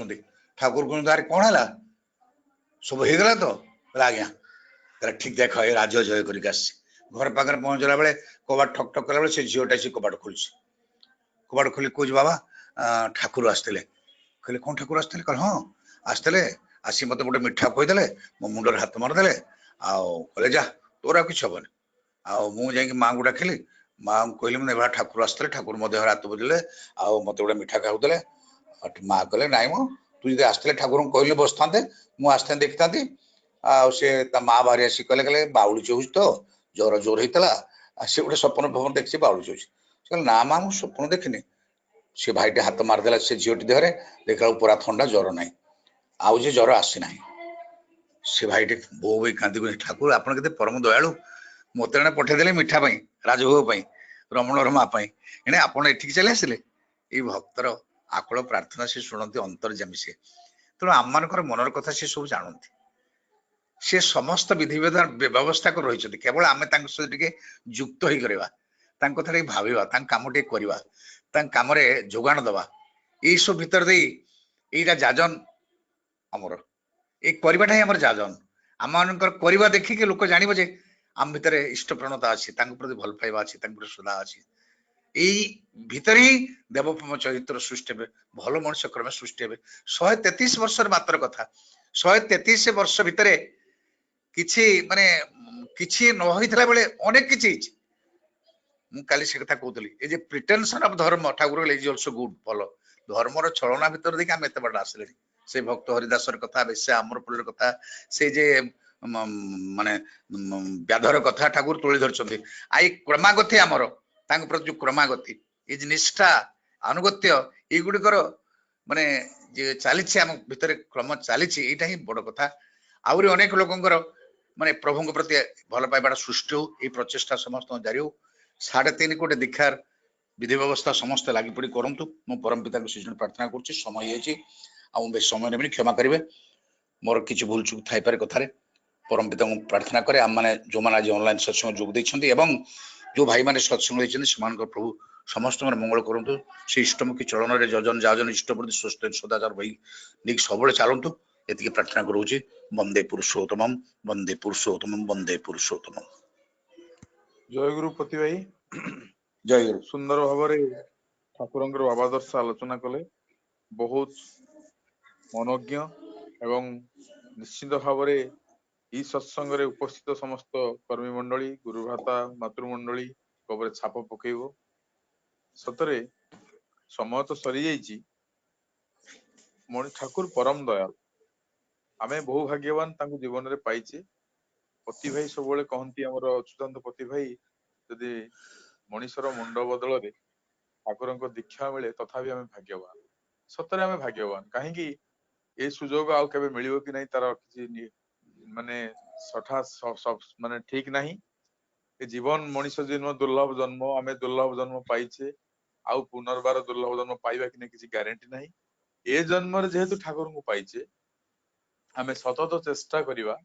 ठाकुर कहते कौन है सब हो गला तो आज्ञा ठीक देख ये राज जय करके आस घर पाखे पहुंचला बेले कबाट ठक ठक कला से झीटा से कबाट खोली कबाट खोली कह बाबा ठाकुर आसते कहले कौन ठाकुर आसते कह हाँ आसते आसी मत गोटे मिठा कहीदे मो मुंडर हाथ मारिदे आले जा तोर कि हेनी मुझे माँ को डाकिली माँ कहली मैं ठाकुर आसते ठाकुर मो देह हाथ बुझे मत गोटे मिठा खाऊदे माँ कहले नाई मो तू जो आसते ठाकुर कहली बस था मुझे देखी था माँ बाहरी आसी कहले बाउली चौच तो ज्वर जोर होता से गोटे स्वप्न भवन देखी बाउली चौच कहले ना माँ मुझे स्वप्न देखनी से भाईटे हाथ मारिदेला से झीटी देहरे देखा पूरा थंडा ज्वर ना आउ जे ज्वर आसीना से भाईटे बो भाई कांदी ठाकुर आप परम दयालु मत जड़े पठेदेले मिठा राजभोग रमण रमा एने आप चली आसिले ये भक्तर आकुल प्रार्थना से शुणती अंतर्जामी से तेणु आम मान मनर कथा से सब जानती से समस्त विधि व्यवस्था कर रही केवल आम सहित टे युक्त ही करवा कथा भाविबा काम टे करवा कम जोगाण दवा ये सब भितर दे यहीटा जाजन आमर ये करवाटा ही आम जाजन आम मान करवा देखिए लोक जान जे आम भितर इष्ट प्रणता अच्छी प्रति भल पाइबा अच्छी श्रद्धा अच्छी यही भितर ही देवोपम चरित्र सृष्टि हे भल मनुष्य क्रमे सृष्टि हे 133 वर्ष मात्र कथा 133 वर्ष भितर किछि माने किछि न होइतला बेले अनेक किछि मु काली से कथा कहतली ए जे प्रिटेंशन ऑफ धर्म ठाकुर इज आल्सो गुड भल धर्मर छलना भितर देखि आम एते बड़ आसले से भक्त हरिदासर कथा बेसे आमरपुर कथा से जे माने व्याधर कथा ठाकुर तोली धरछन्ती आई क्रमागति आमर तांग प्रति क्रमागति इज निष्ठा अनुगत्य एगुड़िकर माने जे चली आम भितर क्रम चली एटा ही बड़ कथा आउरी अनेक लोकंकर माने प्रभु प्रति भल पाइबाटा सृष्टि हो ये प्रचेषा समस्त जारी हो 3.5 कोटी दीक्षार विधि व्यवस्था समस्त लागि पड़ी करंतु मु परम पिता को सीजन प्रार्थना करछि समय हेछि आ बे समय ने क्षमा करिवे मोर किछि भूल चूक थाई पारे कथारे परम पिता को प्रार्थना करे आम माने जो माने आज ऑनलाइन सत्संग जोग दैछन्ती एवं जो भाई माने सत्संग दैछन्ती समान को प्रभु समस्त मन मंगल करंतु से इष्टमुखी चलन रे जजन जाजन इष्टप्रति स्वस्थ सदाचार भाई निक सबले चालंतु एतिके प्रार्थना करूछि वंदे पुरुषोत्तमम वंदे पुरुषोत्तमम वंदे पुरुषोत्तमम। जय गुरु पति भाई जय गुरु। सुंदर भाव ठाकुर भावादर्श आलोचना कले बहुत मनोज्ञ एवं निश्चित भाव ई सत्संग रे उपस्थित समस्त कर्मी मंडली गुरुभ्राता मातृमंडली कबरे छाप पकेइबो सतरे समय तो सरी जाइछि मणि ठाकुर परम दयाल आमे बहु भाग्यवान तांको जीवन रे पाइछे पति भाई सब कहती हमर अच्युतानंद पति भाई जदि मनीषर मुंड बदल रे ठाकुर दीक्षा मिले तथापि आमे भाग्यवान सतरे आमे भाग्यवान कहीं ए सुजोग आउ केबे मिलिबो कि नहीं तार किछि माने सठा माने ठीक नहीं ए जीवन मनीष जन्म दुर्लभ जन्म आमे दुर्लभ जन्म पाइछे आउ पुनर्बार दुर्लभ जन्म पाइबा कि नहीं किछि ग्यारंटी नहीं ए जन्म रे जेहेतु ठाकुर को पाइछे आमे सतत चेष्टा करिवा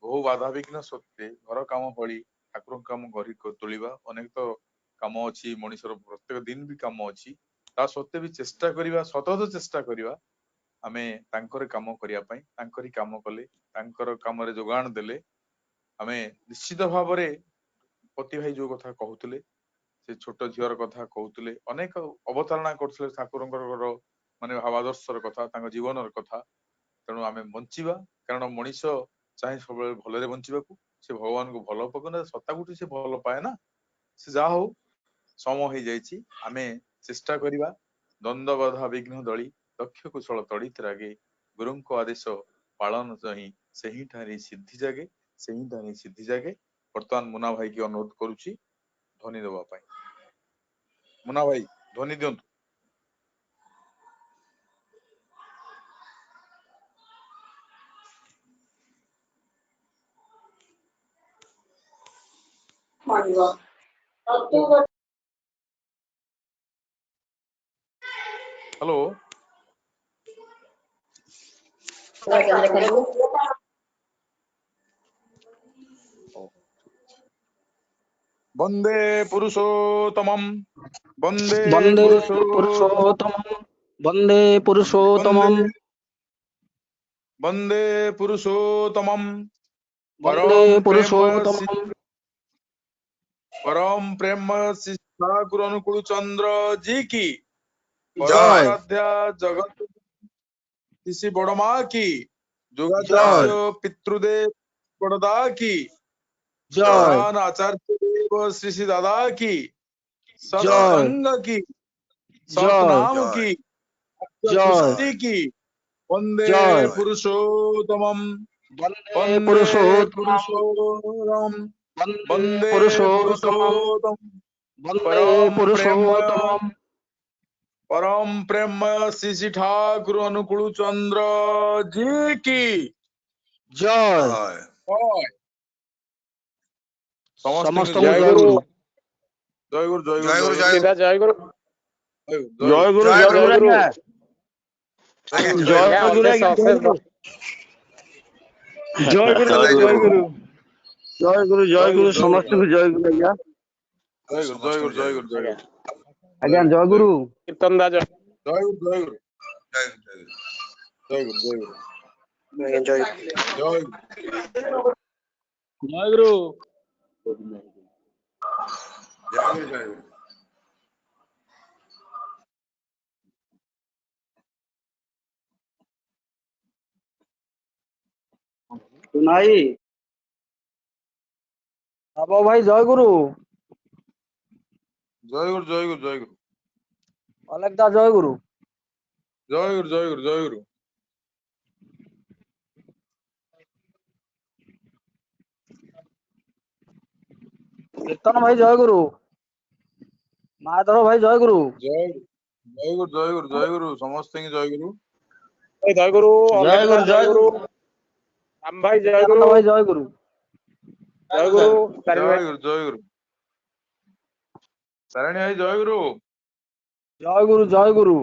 बहु बाधा विघ्न सत्वे घर काम भली ठाकुर काम गरी तोलिबा अनेक तो काम अछि मनीषर प्रत्येक दिन भी काम अछि ता सत्वे भी चेष्टा करिवा सतत चेष्टा करिवा आमे तांकर काम करिया पई तांकरी काम कले तांकर काम रे जोगान देले आमे निश्चित भाव रे पति भाई जो कथा कहउतले से छोट झियर कथा कहउतले अनेक अवतारणा करथले ठाकुरंकर माने भावादर्शर कथा तांग जीवनर कथा तेणु आमे बंचिबा कारण मनीष चाहे सब भलरे बंचिबाकू से भगवान को भल पकना सत्ता गुटी से भल पाए ना से जा हो समय हो जाइछि आमे चेष्टा करिवा द्वंद्व बाधा विघ्न दली दक्ष कुशल तड़ित रागे गुरु को आदेश पालन चाही सही ठारी सिद्धि जागे सही ठारी सिद्धि जागे वर्तमान मुना भाई की अनुरोध करुछि ध्वनि देवा पाई मुना भाई ध्वनि दियंतु। हेलो वंदे पुरुषोत्तमम वंदे वन्दे पुरुषोत्तमम पुरुषोत्तमम् वन्दे पुरुषोत्तमम् वंदे पुरुषोत्तमम वन्दे पुरुषोत्तमम् परम प्रेम शिक्षा गुरु अनुकूल चंद्र जी की जय परमाराध्या जगत किसी बड़मा की जोगाचार्य पितृदेव बड़दा की जय प्रधान आचार्य देव श्री श्री दादा की सत्संग की सतनाम की सृष्टि की वंदे जय पुरुषोत्तमम वन्दे वंदे पुरुषोत्तमम् पुरुषोत्तम वन्दे वंदे पुरुषोत्तमम् पुरुषोत्तम वन्दे पुरुषोत्तमम् परम प्रेम श्री ठाकुर अनुकूल चंद्र जी की जय समस्त जय गुरु जय गुरु जय जय गुरु गुरु जय गुरु जय गुरु जय गुरु जय गुरु जय गुरु जय जय गुरु जय गुरु जय गुरु जय गुरु जय गुरु जय गुरु समस्त जय गुरु भैया जय गुरु जय गुरु जय गुरु आज्ञा जय गुरु कीर्तन दा जय जय गुरु जय गुरु जय गुरु जय गुरु जय गुरु जय गुरु। सुनाई अब भाई जय गुरु जय गुरु जय गुरु जय गुरु अलगदा जय गुरु जय गुरु जय गुरु जय गुरु कीर्तन भाई जय गुरु माधव भाई जय गुरु जय गुरु जय गुरु जय गुरु समस्त जय गुरु जय गुरु जय गुरु राम भाई जय गुरु भाई जय गुरु जय गुरु जय गुरु ତାରିଣୀ ଭାଇ ଜୟ ଗୁରୁ। ଜୟ ଗୁରୁ ଜୟ ଗୁରୁ।